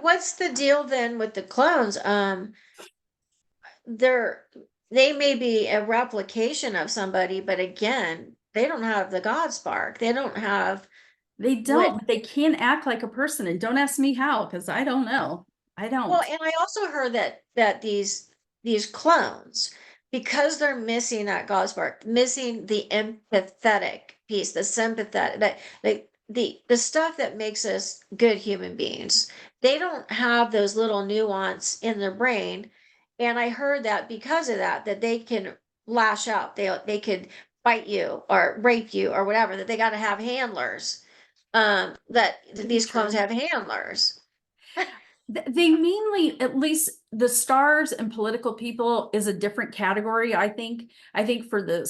what's the deal then with the clones? They're, they may be a replication of somebody, but again, they don't have the God spark. They don't have they what. don't, but they can act like a person. And don't ask me how, because I don't know. I Well, don't. and I also heard that these clones, because they're missing that God spark, missing the empathetic piece, the sympathetic, that like the stuff that makes us good human beings, they don't have those little nuance in their brain. And I heard that because of that, that they can lash out, they could bite you or rape you or whatever, that they got to have handlers. That Could be these clones true. have handlers. They mainly, at least the stars and political people is a different category. I think for the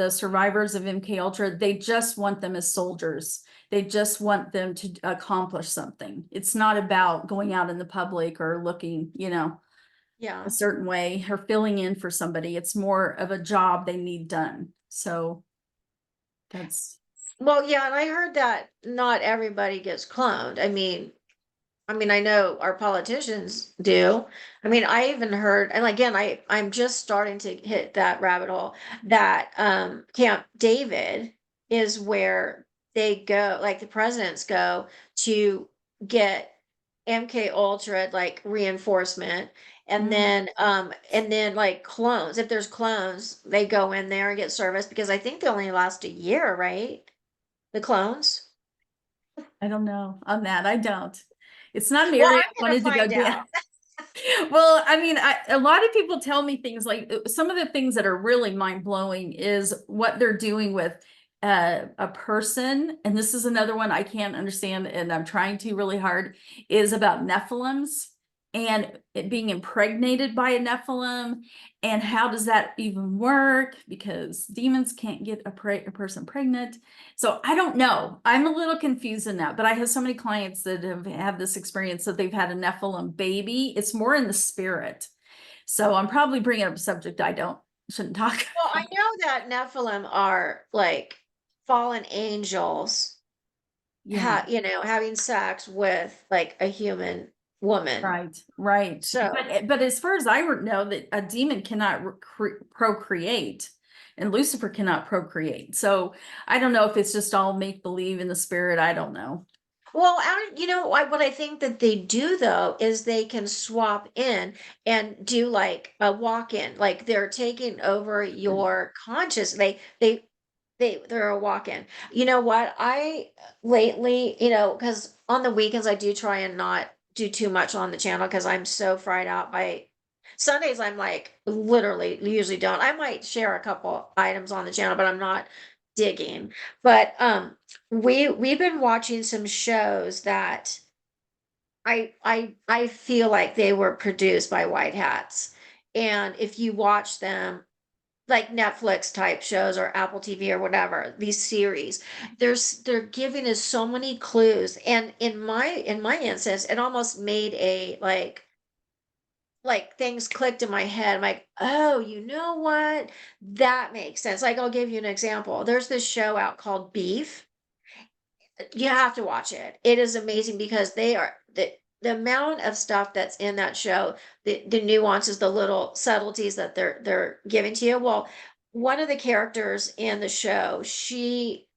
survivors of MK Ultra, they just want them as soldiers. They just want them to accomplish something. It's not about going out in the public or looking, a Yeah. certain way or filling in for somebody. It's more of a job they need done. So that's Well, yeah, and I heard that not everybody gets cloned. I mean, I know our politicians do. I mean, I even heard, and again, I'm just starting to hit that rabbit hole, that Camp David is where they go, like the presidents go to get MK Ultra like reinforcement, mm, and then like clones. If there's clones, they go in there and get service because I think they only last a year, right? The clones? I don't know on that. I don't. It's not an Well, area I I'm gonna wanted to go find down. out. Well, I mean, a lot of people tell me things like some of the things that are really mind blowing is what they're doing with a person. And this is another one I can't understand, and I'm trying to really hard, is about Nephilims and it being impregnated by a Nephilim. And how does that even work? Because demons can't get a person pregnant. So I don't know. I'm a little confused in that, but I have so many clients that have had this experience that they've had a Nephilim baby. It's more in the spirit. So I'm probably bringing up a subject I don't shouldn't talk Well, I about. know that Nephilim are like fallen angels, Yeah, having sex with like a human woman. right, right. So, But as far as I know, that a demon cannot procreate, and Lucifer cannot procreate. So I don't know if it's just all make believe in the spirit. I don't know. well, what I think that they do though is they can swap in and do like a walk-in, like they're taking over your conscious. They're a walk-in. You know what? I lately, because on the weekends I do try and not do too much on the channel because I'm so fried out by Sundays. I'm like literally usually don't. I might share a couple items on the channel, but I'm not digging. But we've been watching some shows that I feel like they were produced by white hats. And if you watch them, like Netflix type shows or Apple TV or whatever, these series. They're giving us so many clues. And in my instance, it almost made a like things clicked in my head. I'm like, oh, you know what? That makes sense. Like, I'll give you an example. There's this show out called Beef. You have to watch it. It is amazing because they are the amount of stuff that's in that show, the nuances, the little subtleties that they're giving to you. Well, one of the characters in the show, she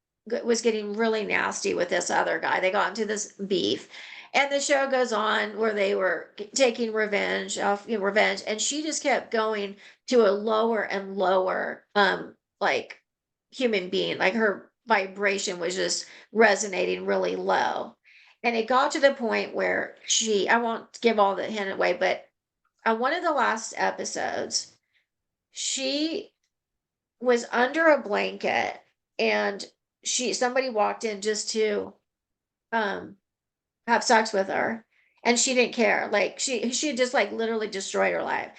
was getting really nasty with this other guy. They got into this beef, and the show goes on where they were taking revenge off, revenge, and she just kept going to a lower and lower, like human being. Like her vibration was just resonating really low. And it got to the point where I won't give all the hint away, but on one of the last episodes, she was under a blanket and somebody walked in just to um have sex with her, and she didn't care. Like she had just like literally destroyed her life.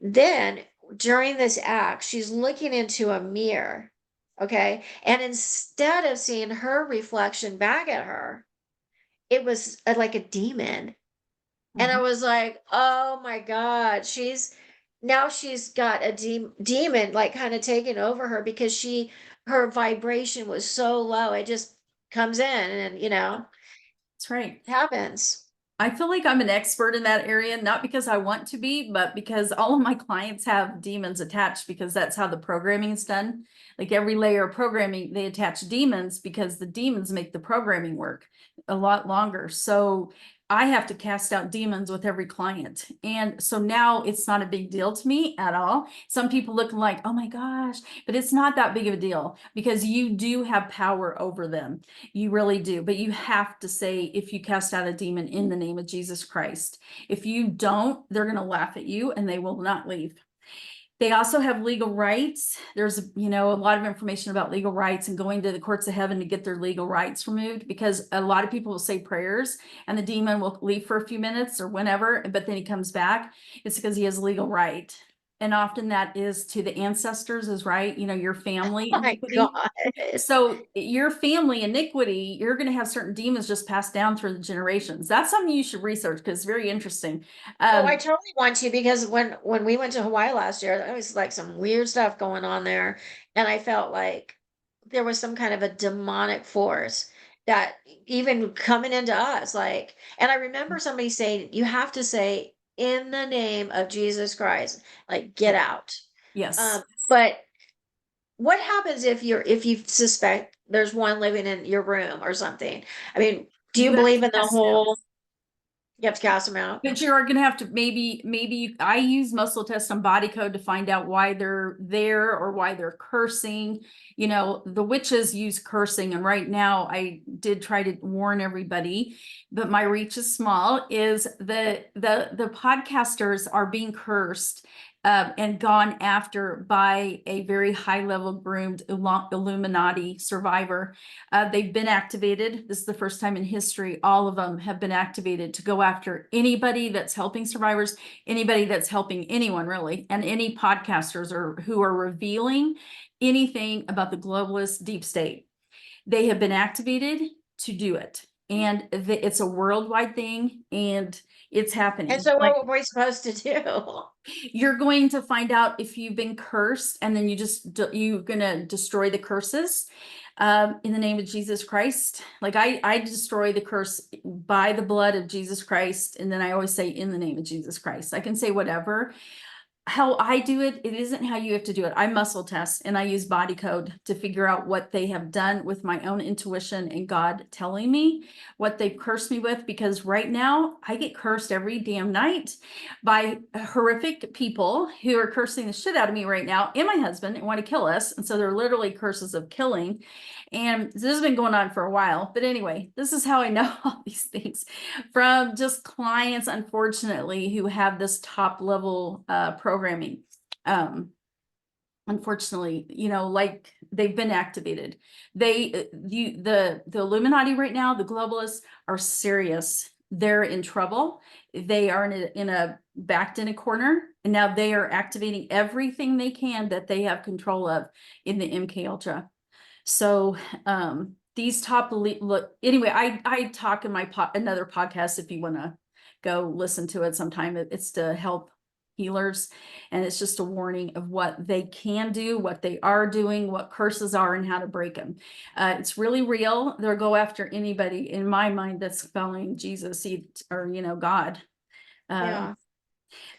Then during this act, she's looking into a mirror, okay? And instead of seeing her reflection back at her, it was like a demon. And I Mhm. was like, "Oh my God, she's got a demon like kind of taking over her because her vibration was so low. It just comes in and That's right. it happens." I feel like I'm an expert in that area, not because I want to be, but because all of my clients have demons attached because that's how the programming is done. Like every layer of programming, they attach demons because the demons make the programming work a lot longer. So I have to cast out demons with every client. And so now it's not a big deal to me at all. Some people look like, oh my gosh, but it's not that big of a deal because you do have power over them. You really do. But you have to say, if you cast out a demon in the name of Jesus Christ. If you don't, they're going to laugh at you and they will not leave. They also have legal rights. There's, a lot of information about legal rights and going to the courts of heaven to get their legal rights removed, because a lot of people will say prayers and the demon will leave for a few minutes or whenever, but then he comes back. It's because he has legal right. And often that is to the ancestors, is right, your family Oh my iniquity. God. So your family iniquity, you're going to have certain demons just passed down through the generations. That's something you should research because it's very interesting. Oh, I Um, totally want to, because when we went to Hawaii last year, there was like some weird stuff going on there, and I felt like there was some kind of a demonic force that even coming into us, like, and I remember somebody saying, you have to say, in the name of Jesus Christ, like, get out. yes. But what happens if you suspect there's one living in your room or something? I mean, do you You have believe to in the cast it out. whole, you have to cast them out? But you're going to have to maybe I use muscle test on body code to find out why they're there or why they're cursing. The witches use cursing. And right now I did try to warn everybody, but my reach is small, is the podcasters are being cursed and gone after by a very high level groomed Illuminati survivor. They've been activated. This is the first time in history. All of them have been activated to go after anybody that's helping survivors, anybody that's helping anyone really, and any podcasters who are revealing anything about the globalist deep state. They have been activated to do it. And it's a worldwide thing, and it's And happening. so Like, what were we supposed to do? you're going to find out if you've been cursed, and then you're gonna destroy the curses in the name of Jesus Christ. Like I destroy the curse by the blood of Jesus Christ, and then I always say in the name of Jesus Christ. I can say whatever. How I do it, it isn't how you have to do it. I muscle test and I use body code to figure out what they have done with my own intuition and God telling me what they've cursed me with. Because right now I get cursed every damn night by horrific people who are cursing the shit out of me right now and my husband and want to kill us. And so they're literally curses of killing. And this has been going on for a while. But anyway, this is how I know all these things from just clients, unfortunately, who have this top level programming. Unfortunately, like they've been activated. The Illuminati right now, the globalists are serious. They're in trouble. they are backed in a corner, and now they are activating everything they can that they have control of in the MK Ultra. So these top elite, look, anyway, I talk in my another podcast if you want to go listen to it sometime. It's to help healers, and it's just a warning of what they can do, what they are doing, what curses are, and how to break them. It's really real. They'll go after anybody, in my mind, that's following Jesus or God. Yeah.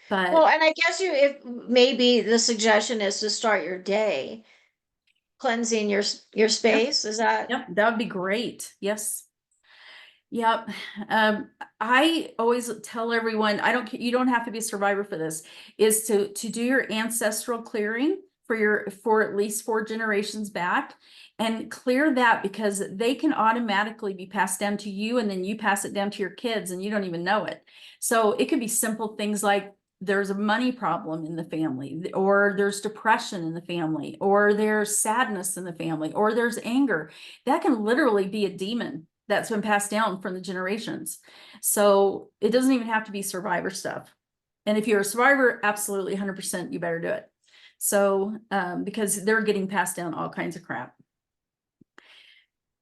But Well, and I guess if maybe the suggestion is to start your day cleansing your yep, space. Is that? yep, that would be great. Yes. Yep. I always tell everyone, you don't have to be a survivor for this, is to do your ancestral clearing for at least 4 generations back, and clear that, because they can automatically be passed down to you, and then you pass it down to your kids and you don't even know it. So it could be simple things like there's a money problem in the family, or there's depression in the family, or there's sadness in the family, or there's anger. That can literally be a demon that's been passed down from the generations. So it doesn't even have to be survivor stuff. And if you're a survivor, absolutely 100%, you better do it. So, because they're getting passed down all kinds of crap.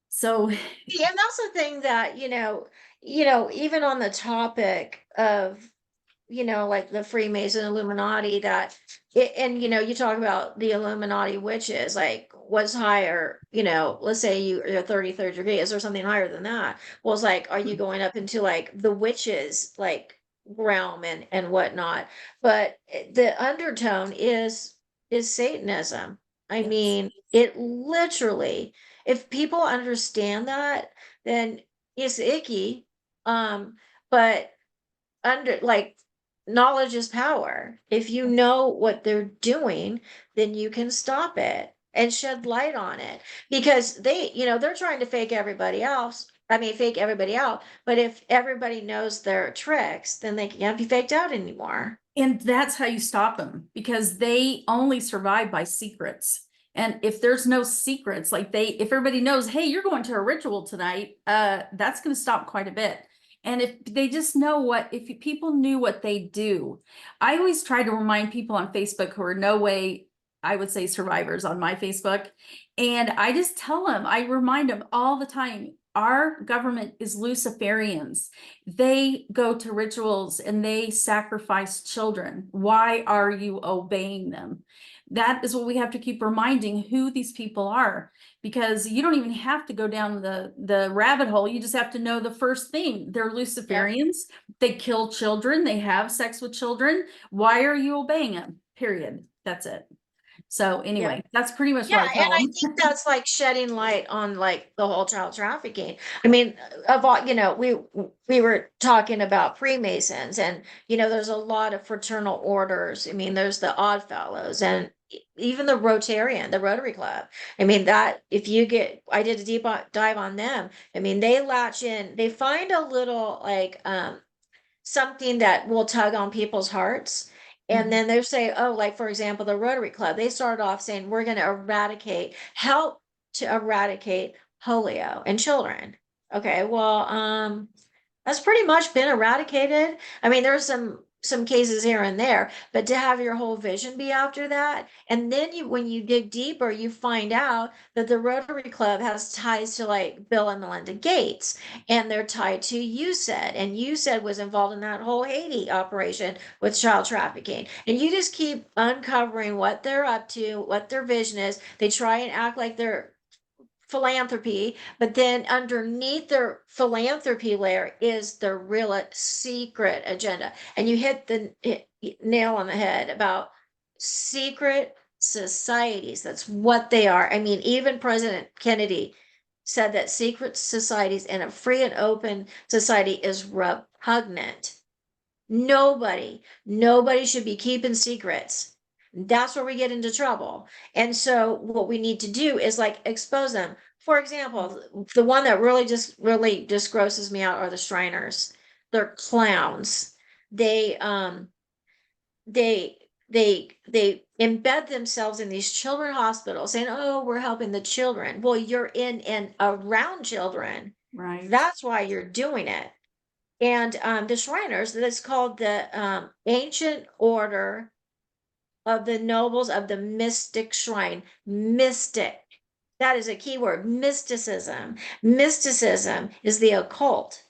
So, Yeah, and that's the thing that, even on the topic of, like the Freemason Illuminati, that and you talk about the Illuminati witches, like what's higher, let's say you're 33rd degree, is there something higher than that? Well, it's like, are you going up into like the witches like realm and whatnot? But the undertone is Satanism. I yes. mean, it literally, if people understand that, then it's icky. But under like knowledge is power. If you know what they're doing, then you can stop it and shed light on it, because they're trying to fake everybody else. I mean, fake everybody out. But if everybody knows their tricks, then they can't be faked out anymore. And that's how you stop them, because they only survive by secrets. And if there's no secrets, like if everybody knows, hey, you're going to a ritual tonight, that's going to stop quite a bit. And if they just know if people knew what they do, I always try to remind people on Facebook who are no way, I would say, survivors on my Facebook. And I just tell them, I remind them all the time, our government is Luciferians. They go to rituals and they sacrifice children. Why are you obeying them? That is what we have to keep reminding, who these people are, because you don't even have to go down the rabbit hole. You just have to know the first thing. They're Yep. Luciferians. They kill children. They have sex with children. Why are you obeying them? Period. That's it. So Yep. anyway, that's pretty much what Yeah, I and tell I them. think that's like shedding light on like the whole child trafficking. I mean, of all, we were talking about Freemasons, and there's a lot of fraternal orders. I mean, there's the Odd Fellows, and even the Rotary Club. I mean, that if you I did a deep dive on them. I mean, they latch in, they find a little like something that will tug on people's hearts. And Mhm. then they say, oh, like for example, the Rotary Club, they started off saying, we're going to help to eradicate polio in children. Okay, well, that's pretty much been eradicated. I mean, there's some cases here and there, but to have your whole vision be after that, and then when you dig deeper, you find out that the Rotary Club has ties to like Bill and Melinda Gates, and they're tied to USAID, and USAID was involved in that whole Haiti operation with child trafficking. And you just keep uncovering what they're up to, what their vision is. They try and act like they're philanthropy, but then underneath their philanthropy layer is the real secret agenda. And you hit the nail on the head about secret societies. That's what they are. I mean, even President Kennedy said that secret societies and a free and open society is repugnant. Nobody should be keeping secrets. That's where we get into trouble. And so what we need to do is like expose them. For example, the one that really just grosses me out are the Shriners. They're clowns. They they embed themselves in these children hospitals saying, oh, we're helping the children. Well, you're in and around children. Right. That's why you're doing it. And the Shriners, that's called the Ancient Order of the Nobles of the Mystic Shrine. Mystic. That is a key word. Mysticism. Mysticism is the occult.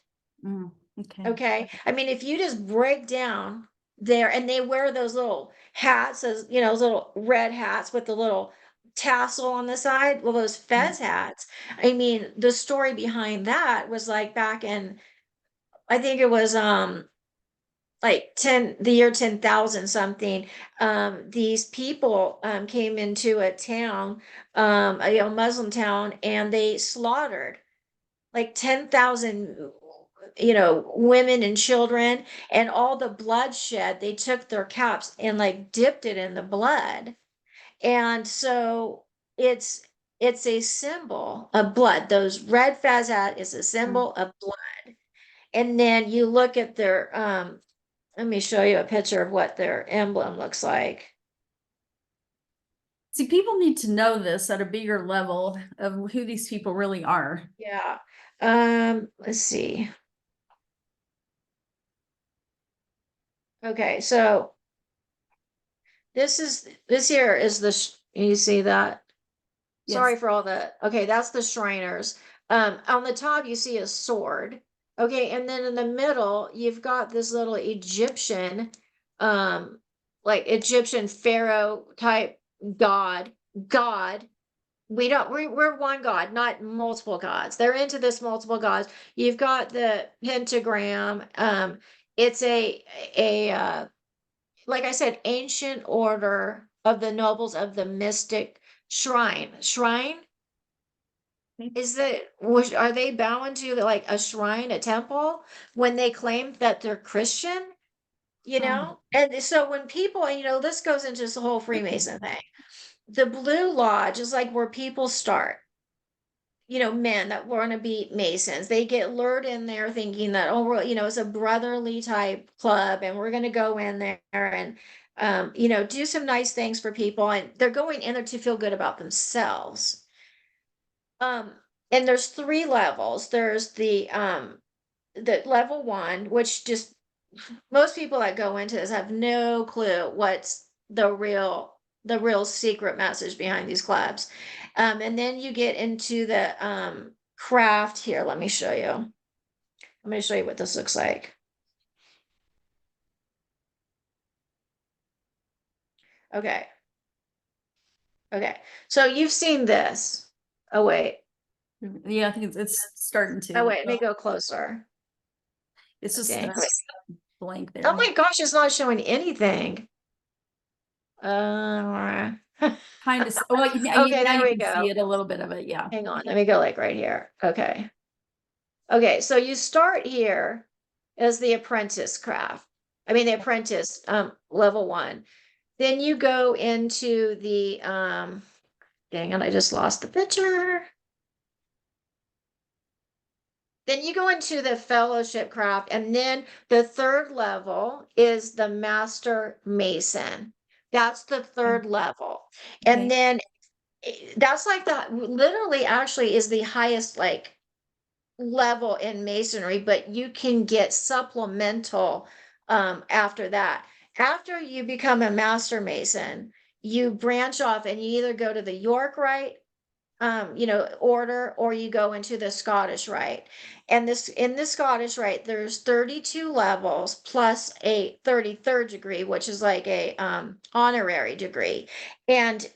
Okay. Okay. I mean, if you just break down there, and they wear those little hats, as you know, those little red hats with the little tassel on the side, well, those fez hats. I mean, the story behind that was like back in, I think it was like the year 10,000 something. These people came into a town, a Muslim town, and they slaughtered like 10,000, women and children, and all the bloodshed. They took their caps and like dipped it in the blood. And so it's it's a symbol of blood. Those red fezat is a symbol of blood. And then you look at their let me show you a picture of what their emblem looks like. See, people need to know this at a bigger level of who these people really are. Yeah. Let's see. Okay, so this here is you see that? Yes. Sorry for all the, okay, that's the Shriners. On the top you see a sword. Okay, and then in the middle you've got this little Egyptian, like Egyptian pharaoh type god. We're one God, not multiple gods. They're into this multiple gods. You've got the pentagram. It's a like I said, ancient order of the nobles of the mystic shrine. Shrine is are they bowing to like a shrine, a temple, when they claim that they're Christian? And so when people, this goes into this whole Freemason thing. The Blue Lodge is like where people start, men that want to be Masons. They get lured in there thinking that, oh, it's a brotherly type club, and we're going to go in there and, do some nice things for people. And they're going in there to feel good about themselves. Um, and there's three levels. There's the level one, which just most people that go into this have no clue what's the real secret message behind these clubs. And then you get into the craft here. Let me show you. I'm going to show you what this looks like. Okay. Okay. So you've seen this. Oh, wait. Yeah, I think it's starting to. Oh, wait. Let me go closer. It's just Okay. blank there. Oh my gosh, it's not showing anything. Uh, Kind of. Oh, Okay, now there you we can go. see it a little bit of it. Yeah. Hang on, let me go like right here. Okay. Okay, so you start here as the apprentice craft. I mean, the apprentice level one. Then you go into the dang it, I just lost the picture. Then you go into the fellowship craft, and then the third level is the master mason. That's the third level. Okay. And then that's like that literally actually is the highest like level in masonry, but you can get supplemental after that. After you become a master mason, you branch off and you either go to the York Rite order, or you go into the Scottish Rite. And in the Scottish Rite, there's 32 levels plus a 33rd degree, which is like a honorary degree. And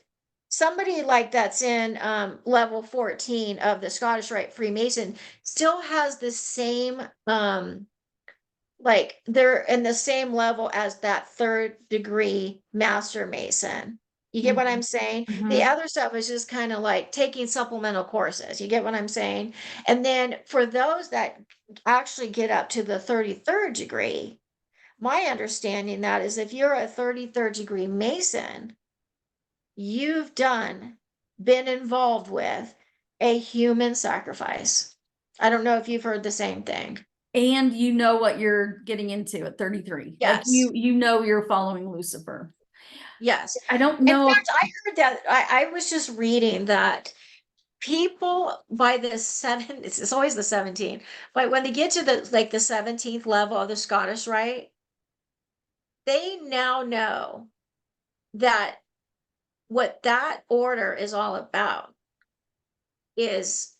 somebody like that's in level 14 of the Scottish Rite Freemason still has the same like they're in the same level as that third degree master mason. You get what I'm saying? The other stuff is just kind of like taking supplemental courses. You get what I'm saying? And then for those that actually get up to the 33rd degree, my understanding that is if you're a 33rd degree mason, you've been involved with a human sacrifice. I don't know if you've heard the same thing. And you know what you're getting into at 33. Like Yes. you're following Lucifer. Yes. I don't In know. fact, I heard that I was just reading that people by the it's always the 17, but when they get to the like the 17th level of the Scottish Rite, they now know that what that order is all about is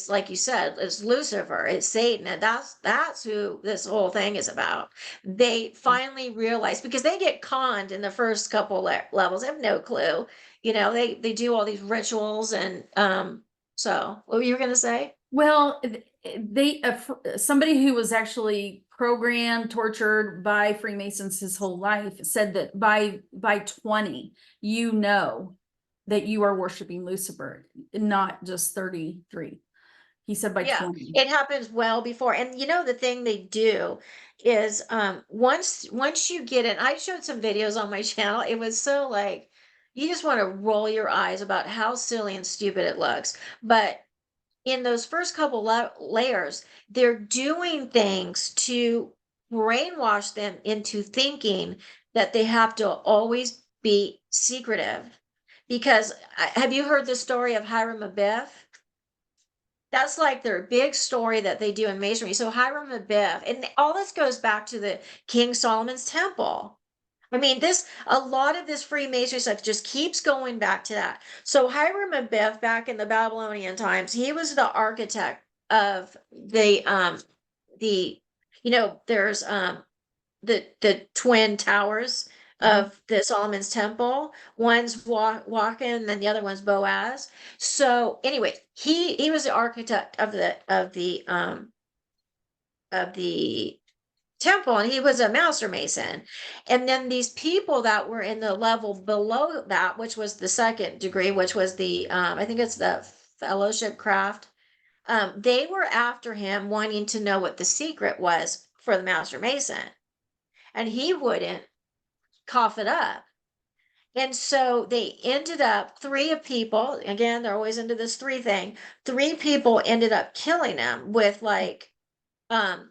like you said, is Lucifer, it's Satan, and that's who this whole thing is about. They finally realize, because they get conned in the first couple levels, they have no clue. They do all these rituals, and so what were you gonna say? Well, somebody who was actually programmed, tortured by Freemasons his whole life said that by 20, you know that you are worshiping Lucifer, not just 33. He said by Yeah, 20. it happens well before. And the thing they do is once you get in, I showed some videos on my channel. It was so like you just want to roll your eyes about how silly and stupid it looks. But in those first couple layers, they're doing things to brainwash them into thinking that they have to always be secretive. Because have you heard the story of Hiram Abiff? That's like their big story that they do in masonry. So Hiram Abiff, and all this goes back to the King Solomon's Temple. I mean, a lot of this Freemasonry stuff just keeps going back to that. So Hiram Abiff, back in the Babylonian times, he was the architect of the there's the twin towers Mhm. of the Solomon's Temple. One's walking, and then the other one's Boaz. So anyway, he was the architect of the temple, and he was a master mason. And then these people that were in the level below that, which was the second degree, which was the I think it's the fellowship craft, they were after him, wanting to know what the secret was for the master mason, and he wouldn't cough it up. And so they ended up, three of people, again, they're always into this three thing. Three people ended up killing him with like um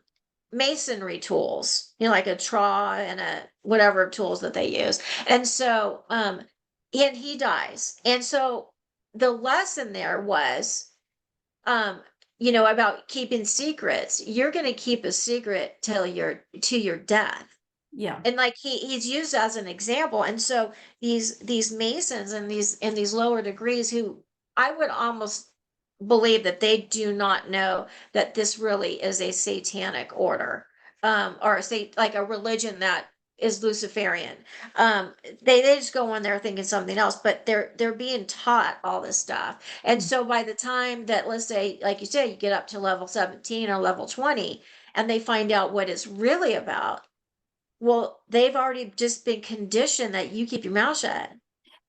masonry tools, like a traw and a whatever tools that they use. And so and he dies. And so the lesson there was um about keeping secrets. You're going to keep a secret till your death. Yeah. And like he's used as an example. And so these masons and these lower degrees, who I would almost believe that they do not know that this really is a satanic order, or like a religion that is Luciferian. They just go on there thinking something else, but they're being taught all this stuff. And so by the time that, let's say, like you said, you get up to level 17 or level 20, and they find out what it's really about, well, they've already just been conditioned that you keep your mouth shut.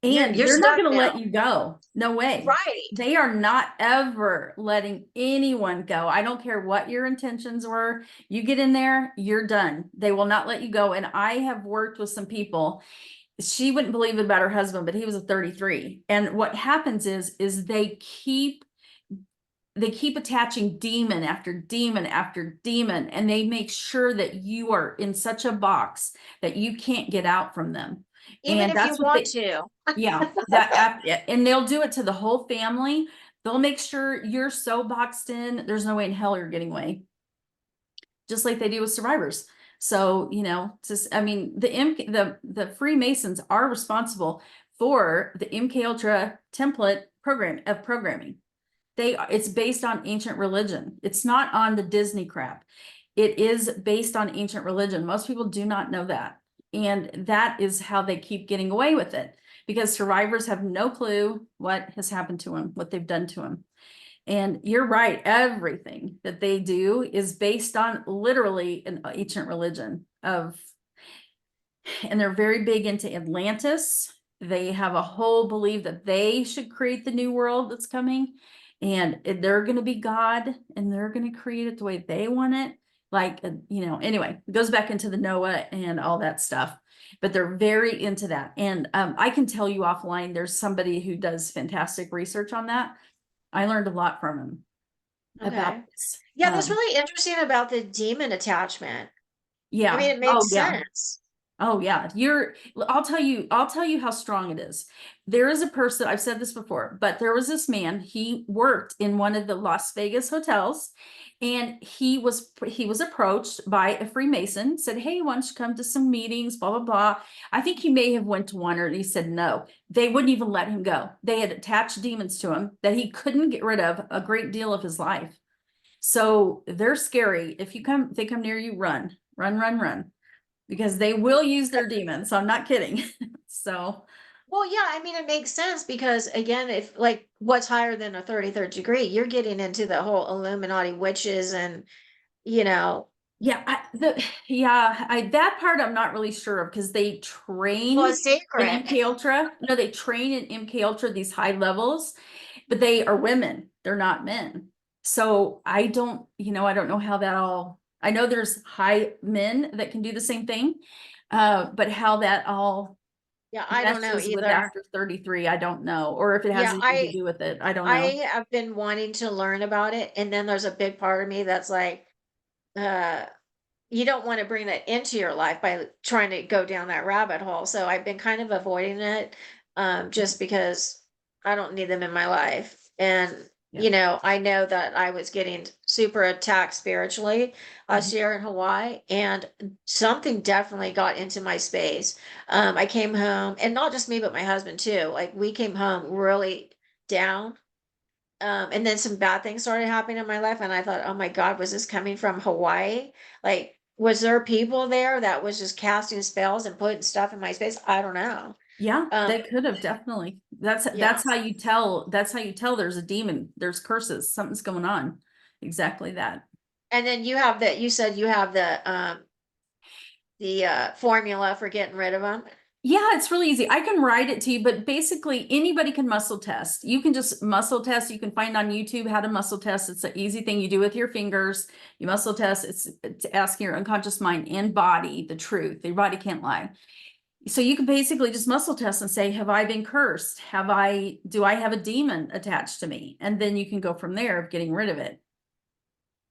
And You're they're not stuck going to let now. you go. No way. Right. They are not ever letting anyone go. I don't care what your intentions were. You get in there, you're done. They will not let you go. And I have worked with some people. She wouldn't believe it about her husband, but he was a 33. And what happens is they keep attaching demon after demon after demon, and they make sure that you are in such a box that you can't get out from them. Even And if you that's what want they, to. yeah, and they'll do it to the whole family. They'll make sure you're so boxed in, there's no way in hell you're getting away. Just like they do with survivors. So, just, I mean, the Freemasons are responsible for the MK Ultra template programming. It's based on ancient religion. It's not on the Disney crap. It is based on ancient religion. Most people do not know that. And that is how they keep getting away with it, because survivors have no clue what has happened to them, what they've done to them. And you're right, everything that they do is based on literally an ancient religion and they're very big into Atlantis. They have a whole belief that they should create the new world that's coming, and they're going to be God, and they're going to create it the way they want it. Like, anyway, it goes back into the Noah and all that stuff, but they're very into that. And I can tell you offline, there's somebody who does fantastic research on that. I learned a lot from him about Okay. this. Yeah, that's really interesting about the demon attachment. I Yeah. mean, it Oh, makes yeah. sense. Oh yeah, I'll tell you how strong it is. There is a person, I've said this before, but there was this man, he worked in one of the Las Vegas hotels, and he was approached by a Freemason, said, "Hey, why don't you come to some meetings, blah blah blah." I think he may have went to one, or he said no. They wouldn't even let him go. They had attached demons to him that he couldn't get rid of a great deal of his life. So they're scary. If they come near you, run, run, run, run, because they will use their demons. So I'm not kidding. So Well, yeah, I mean, it makes sense because again, if like what's higher than a 33rd degree, you're getting into the whole Illuminati witches and, you know, yeah, that part I'm not really sure of, because they well, train it's in sacred. MK Ultra. No, they train in MK Ultra, these high levels, but they are women. They're not men. So I don't know how that all. I know there's high men that can do the same thing, but how that all Yeah, I don't know meshes with either. after 33, I don't know, or if it has Yeah, anything to do with it, I don't I know. have been wanting to learn about it, and then there's a big part of me that's like, uh, you don't want to bring that into your life by trying to go down that rabbit hole. So I've been kind of avoiding it, just because I don't need them in my life. And, Yeah. you know, I know that I was getting super attacked spiritually last Mhm. year in Hawaii, and something definitely got into my space. I came home, and not just me, but my husband too. Like we came home really down, and then some bad things started happening in my life, and I thought, "Oh my God, was this coming from Hawaii? Like, was there people there that was just casting spells and putting stuff in my space? I don't know." Yeah, Um, they could have definitely. yeah. That's how you tell there's a demon, there's curses, something's going on. Exactly that. And then you said you have the formula for getting rid of them. Yeah, it's really easy. I can write it to you, but basically anybody can muscle test. You can just muscle test. You can find on YouTube how to muscle test. It's an easy thing you do with your fingers. You muscle test. It's asking your unconscious mind and body the truth. Your body can't lie. So you can basically just muscle test and say, have I been cursed? Do I have a demon attached to me? And then you can go from there of getting rid of it.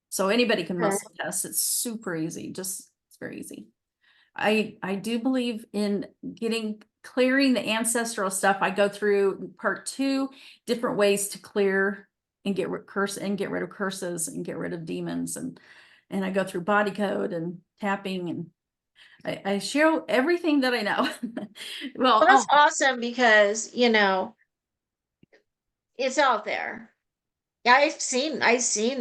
So anybody can Okay. muscle test. It's super easy. It's very easy. I do believe in clearing the ancestral stuff. I go through part 2, different ways to clear and get rid of curses and get rid of demons, and I go through body code and tapping, and I share everything that I know. Well, Well, that's awesome because, you know, it's out there. Yeah, I've seen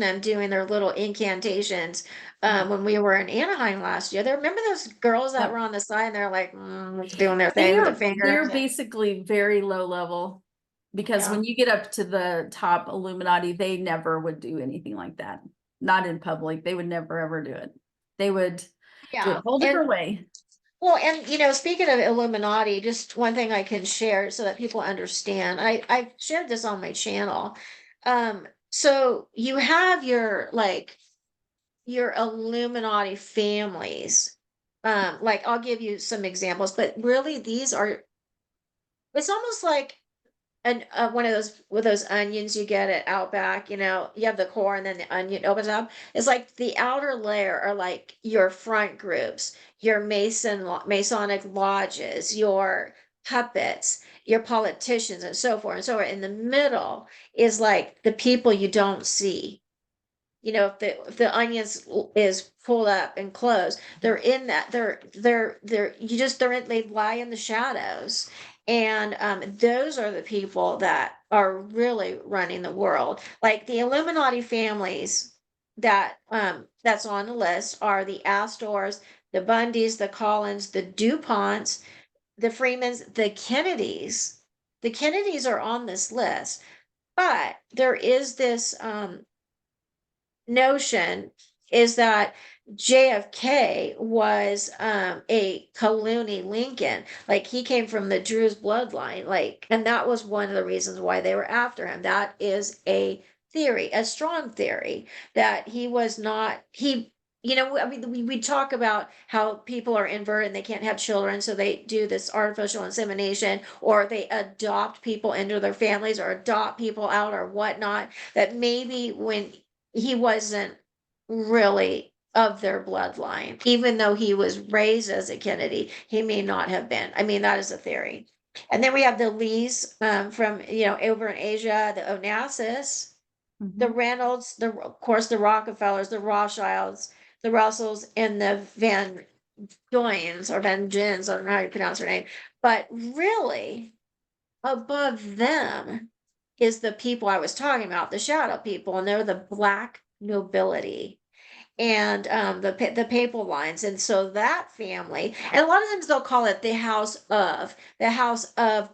them doing their little incantations, yeah. when we were in Anaheim last year. There remember those girls that were Yep. on the side and they're like, doing their thing with their They're fingers. basically very low level, because Yeah. when you get up to the top Illuminati, they never would do anything like that. Not in public. They would never ever do it. They would do it Yeah. a whole And different way. well, and you know, speaking of Illuminati, just one thing I can share so that people understand. I shared this on my channel. So you have your like your Illuminati families. Like I'll give you some examples, but really these are it's almost like one of those with those onions you get at Outback, you know, you have the core and then the onion opens up. It's like the outer layer are like your front groups, your Masonic lodges, your puppets, your politicians, and so forth and so forth. In the middle is like the people you don't see. You know, if the onions is pulled up and closed, they're in that they're you just they lie in the shadows. And those are the people that are really running the world. Like the Illuminati families that's on the list are the Astors, the Bundys, the Collins, the DuPonts, the Freemans, the Kennedys. The Kennedys are on this list, but there is this notion is that JFK was a Colony Lincoln. Like he came from the Druze bloodline. Like, and that was one of the reasons why they were after him. That is a theory, a strong theory that he was not, he, you know, I mean, we talk about how people are inverted and they can't have children, so they do this artificial insemination, or they adopt people into their families or adopt people out or whatnot. That maybe when he wasn't really of their bloodline. Even though he was raised as a Kennedy, he may not have been. I mean, that is a theory. And then we have the Lees, from, over in Asia, the Onassis, the Mhm. Reynolds, of course, the Rockefellers, the Rothschilds, the Russells, and the Van Joyens or Van Jins, I don't know how you pronounce her name. But really, above them is the people I was talking about, the shadow people, and they're the black nobility and the papal lines. And so that family, and a lot of times they'll call it the house of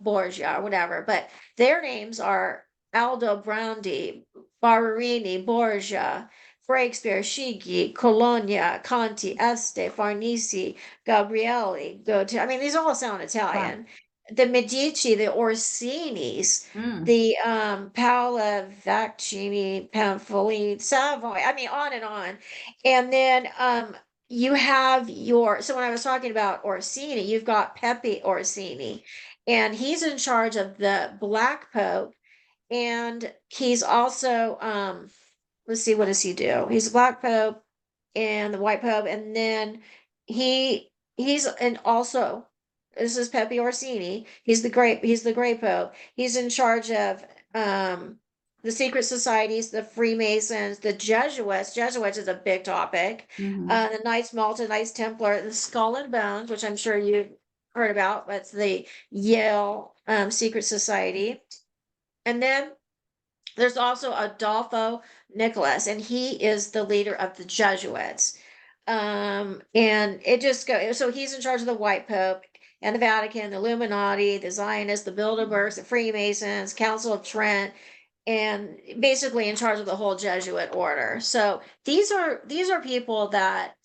Borgia or whatever, but their names are Aldobrandi, Barberini, Borgia, Breakspear, Shigi, Colonia, Conti, Este, Farnese, Gabrielli, I mean, these all sound Wow. Italian. The Medici, the Orsinis, Mm. the Paola Vaccini, Pamphili, Savoy, I mean, on and on. And then you have so when I was talking about Orsini, you've got Pepe Orsini, and he's in charge of the Black Pope, and he's also let's see, what does he do? He's the Black Pope and the White Pope, and then he's and also this is Pepe Orsini. He's the Gray Pope. He's in charge of the secret societies, the Freemasons, the Jesuits. Jesuits is a big topic. Mhm. The Knights Malta, Knights Templar, the Skull and Bones, which I'm sure you've heard about. That's the Yale secret society. And then there's also Adolfo Nicholas, and he is the leader of the Jesuits. And it just goes, so he's in charge of the White Pope and the Vatican, the Illuminati, the Zionists, the Bilderbergs, the Freemasons, Council of Trent, and basically in charge of the whole Jesuit order. So these are people that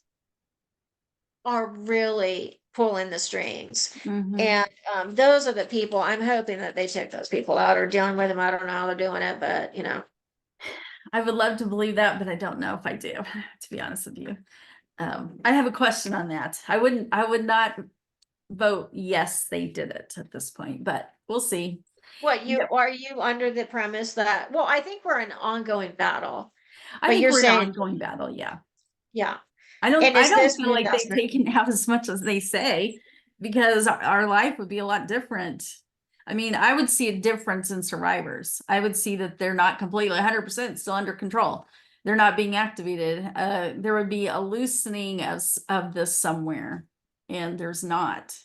are really pulling the strings. Mhm. And those are the people I'm hoping that they check those people out or dealing with them. I don't know how they're doing it, but I would love to believe that, but I don't know if I do, to be honest with you. I have a question on that. I would not vote yes, they did it at this point, but we'll see. what you Yep. are you under the premise that, well, I think we're in an ongoing battle, I but think you're we're in an saying, ongoing battle, yeah. yeah. I And is don't this feel like they've reinvestment? taken out as much as they say because our life would be a lot different. I mean, I would see a difference in survivors. I would see that they're not completely 100% still under control. They're not being activated. There would be a loosening of this somewhere, and there's not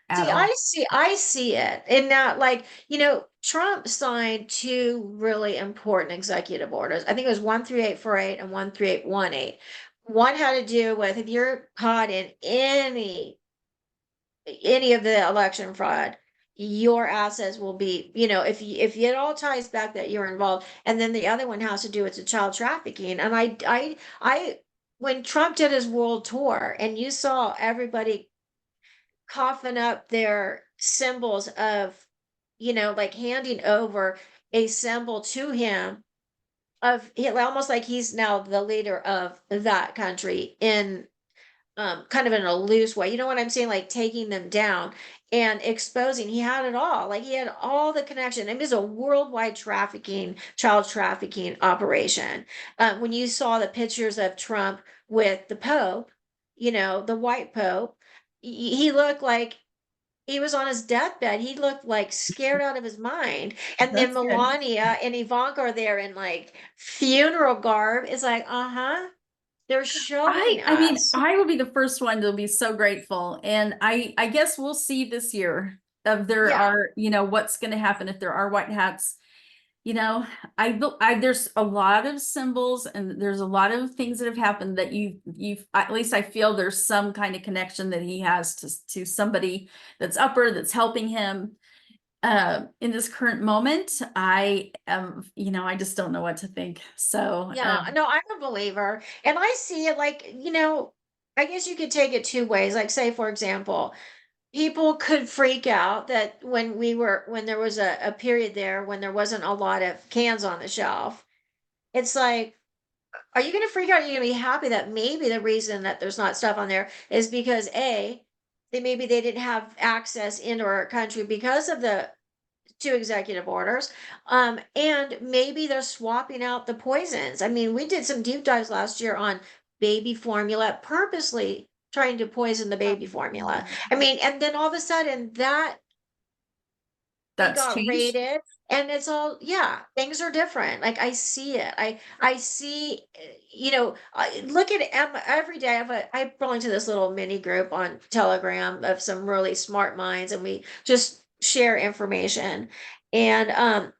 at See, all. I see it. And now, like, Trump signed two really important executive orders. I think it was 13848 and 13818. One had to do with if you're caught in any of the election fraud, your assets will be, if it all ties back that you're involved. And then the other one has to do with the child trafficking. And when Trump did his world tour and you saw everybody coughing up their symbols of, like handing over a symbol to him of almost like he's now the leader of that country in kind of in a loose way. You know what I'm saying? Like taking them down and exposing. He had it all. Like he had all the connection. It was a worldwide child trafficking operation. When you saw the pictures of Trump with the Pope, the white Pope, he looked like he was on his deathbed. He looked like scared out of his mind. And then That's good. Melania and Ivanka are there in like funeral garb. It's like, uh-huh. They're showing I mean, us. I will be the first one to be so grateful. And I guess we'll see this year if there Yeah. are, what's going to happen if there are white hats. You know, there's a lot of symbols and there's a lot of things that have happened that you've, at least I feel there's some kind of connection that he has to somebody that's upper, that's helping him. In this current moment, I am, I just don't know what to think. So, Yeah, no, I'm a believer. And I see it like, I guess you could take it two ways. Like, say, for example, people could freak out that when there was a period there when there wasn't a lot of cans on the shelf. It's like, are you going to freak out? Are you going to be happy that maybe the reason that there's not stuff on there is because maybe they didn't have access into our country because of the two executive orders. And maybe they're swapping out the poisons. I mean, we did some deep dives last year on baby formula, purposely trying to poison the baby formula. I mean, and then all of a sudden that it That's got changed. raided, and it's all, yeah, things are different. Like, I see it. I see, I look at every day. I belong to this little mini group on Telegram of some really smart minds, and we just share information. And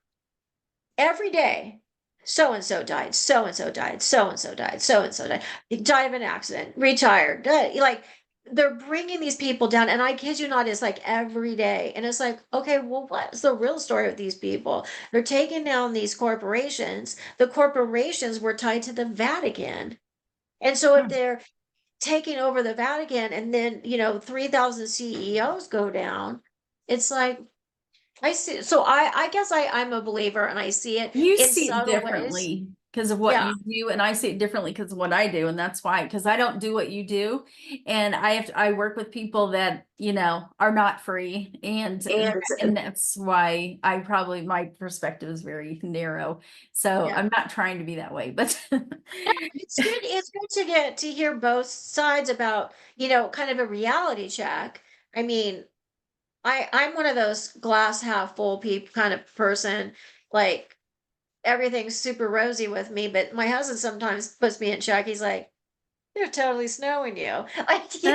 every day, so and so died, so and so died, so and so died, so and so died, he died of an accident, retired, like, they're bringing these people down, and I kid you not, it's like every day, and it's like, okay, well, what's the real story with these people? They're taking down these corporations. The corporations were tied to the Vatican, and so if Hmm. they're taking over the Vatican, and then 3,000 CEOs go down, it's like, I see. So I guess I'm a believer, and I see it You in see it subtle ways. differently because of what Yeah. you do, and I see it differently because of what I do, and that's why, because I don't do what you do, and I work with people that are not free, and that's why my perspective is very narrow. So Yeah. I'm not trying to be that way, but It's good to get to hear both sides about, kind of a reality check. I mean, I'm one of those glass half full kind of person. Like, everything's super rosy with me, but my husband sometimes puts me in check. He's like, "They're totally snowing you." Like, so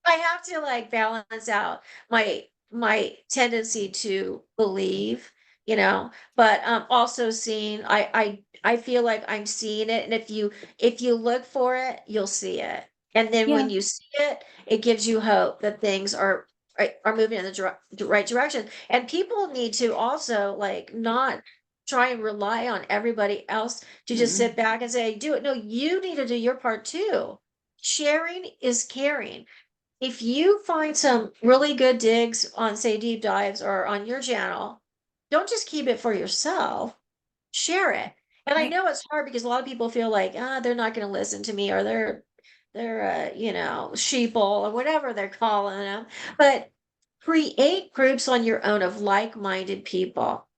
I have to, like, balance out my tendency to believe, but also seeing, I feel like I'm seeing it, and if you look for it, you'll see it. And then yeah. when you see it, it gives you hope that things are moving in the right direction. And people need to also, like, not try and rely on everybody else to just Mm-mm. sit back and say, "Do it." No, you need to do your part too. Sharing is caring. If you find some really good digs on, say, deep dives or on your channel, don't just keep it for yourself. Share it. And I Right. know it's hard because a lot of people feel like, they're not going to listen to me, or they're sheeple, or whatever they're calling them. But create groups on your own of like-minded people.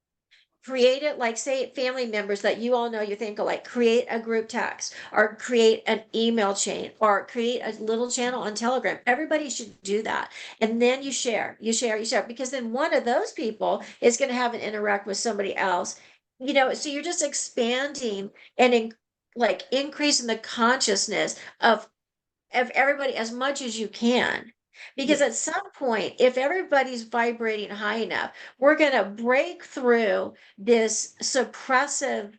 Create it, like, say, family members that you all know, you think alike. Create a group text, or create an email chain, or create a little channel on Telegram. Everybody should do that. And then you share, because then one of those people is going to have an interact with somebody else. So you're just expanding and like, increasing the consciousness of everybody as much as you can. Because at Yes. some point, if everybody's vibrating high enough, we're going to break through this suppressive,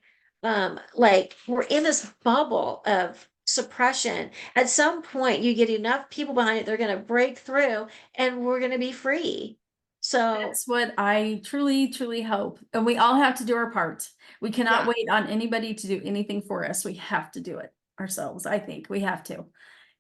like, we're in this bubble of suppression. At some point, you get enough people behind it, they're going to break through, and we're going to be free. So, That's what I truly, truly hope. And we all have to do our part. We cannot yeah, wait on anybody to do anything for us. We have to do it ourselves. I think we have to.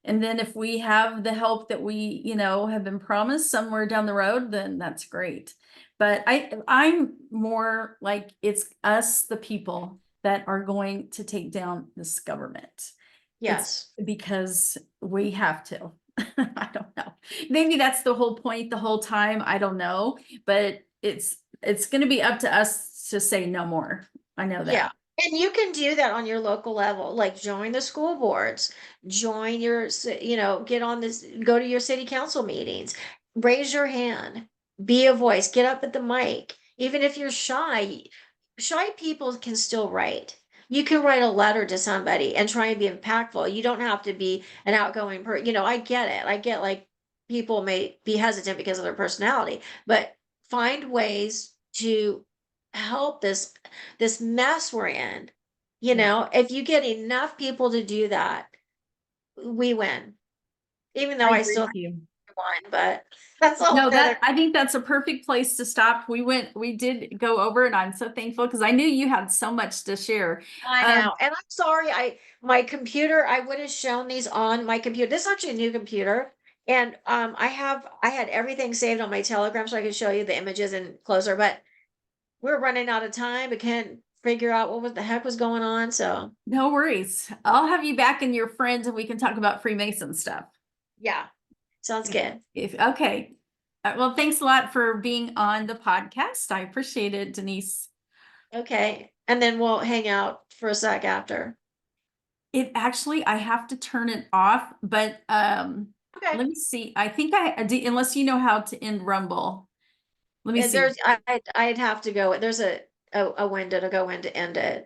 And then if we have the help that we, have been promised somewhere down the road, then that's great. But I'm more like it's us, the people, that are going to take down this government. It's yes. because we have to. I don't know. Maybe that's the whole point the whole time. I don't know, but it's going to be up to us to say no more. I know Yeah. that. And you can do that on your local level, like join the school boards, join get on this, go to your city council meetings, raise your hand, be a voice, get up at the mic. Even if you're shy, shy people can still write. You can write a letter to somebody and try and be impactful. You don't have to be an outgoing I get it. I get, like, people may be hesitant because of their personality, but find ways to help this mess we're in. Yeah, If you get enough people to do that, we win. Even though I I agree still with think you. we won, but that's a whole No, nother. I think that's a perfect place to stop. We did go over, and I'm so thankful because I knew you had so much to share. I Um, know. And I'm sorry, my computer, I would have shown these on my computer. This is actually a new computer. And I had everything saved on my Telegram so I could show you the images and closer, but we're running out of time. We can't figure out what the heck was going on. So no worries. I'll have you back and your friends, and we can talk about Freemason stuff. yeah, sounds good. If okay. Well, thanks a lot for being on the podcast. I appreciate it, Denise. Okay. And then we'll hang out for a sec after. It actually, I have to turn it off, but, Okay. let me see. I think unless you know how to end Rumble. Let me see. There's I'd have to go, there's a window to go in to end it.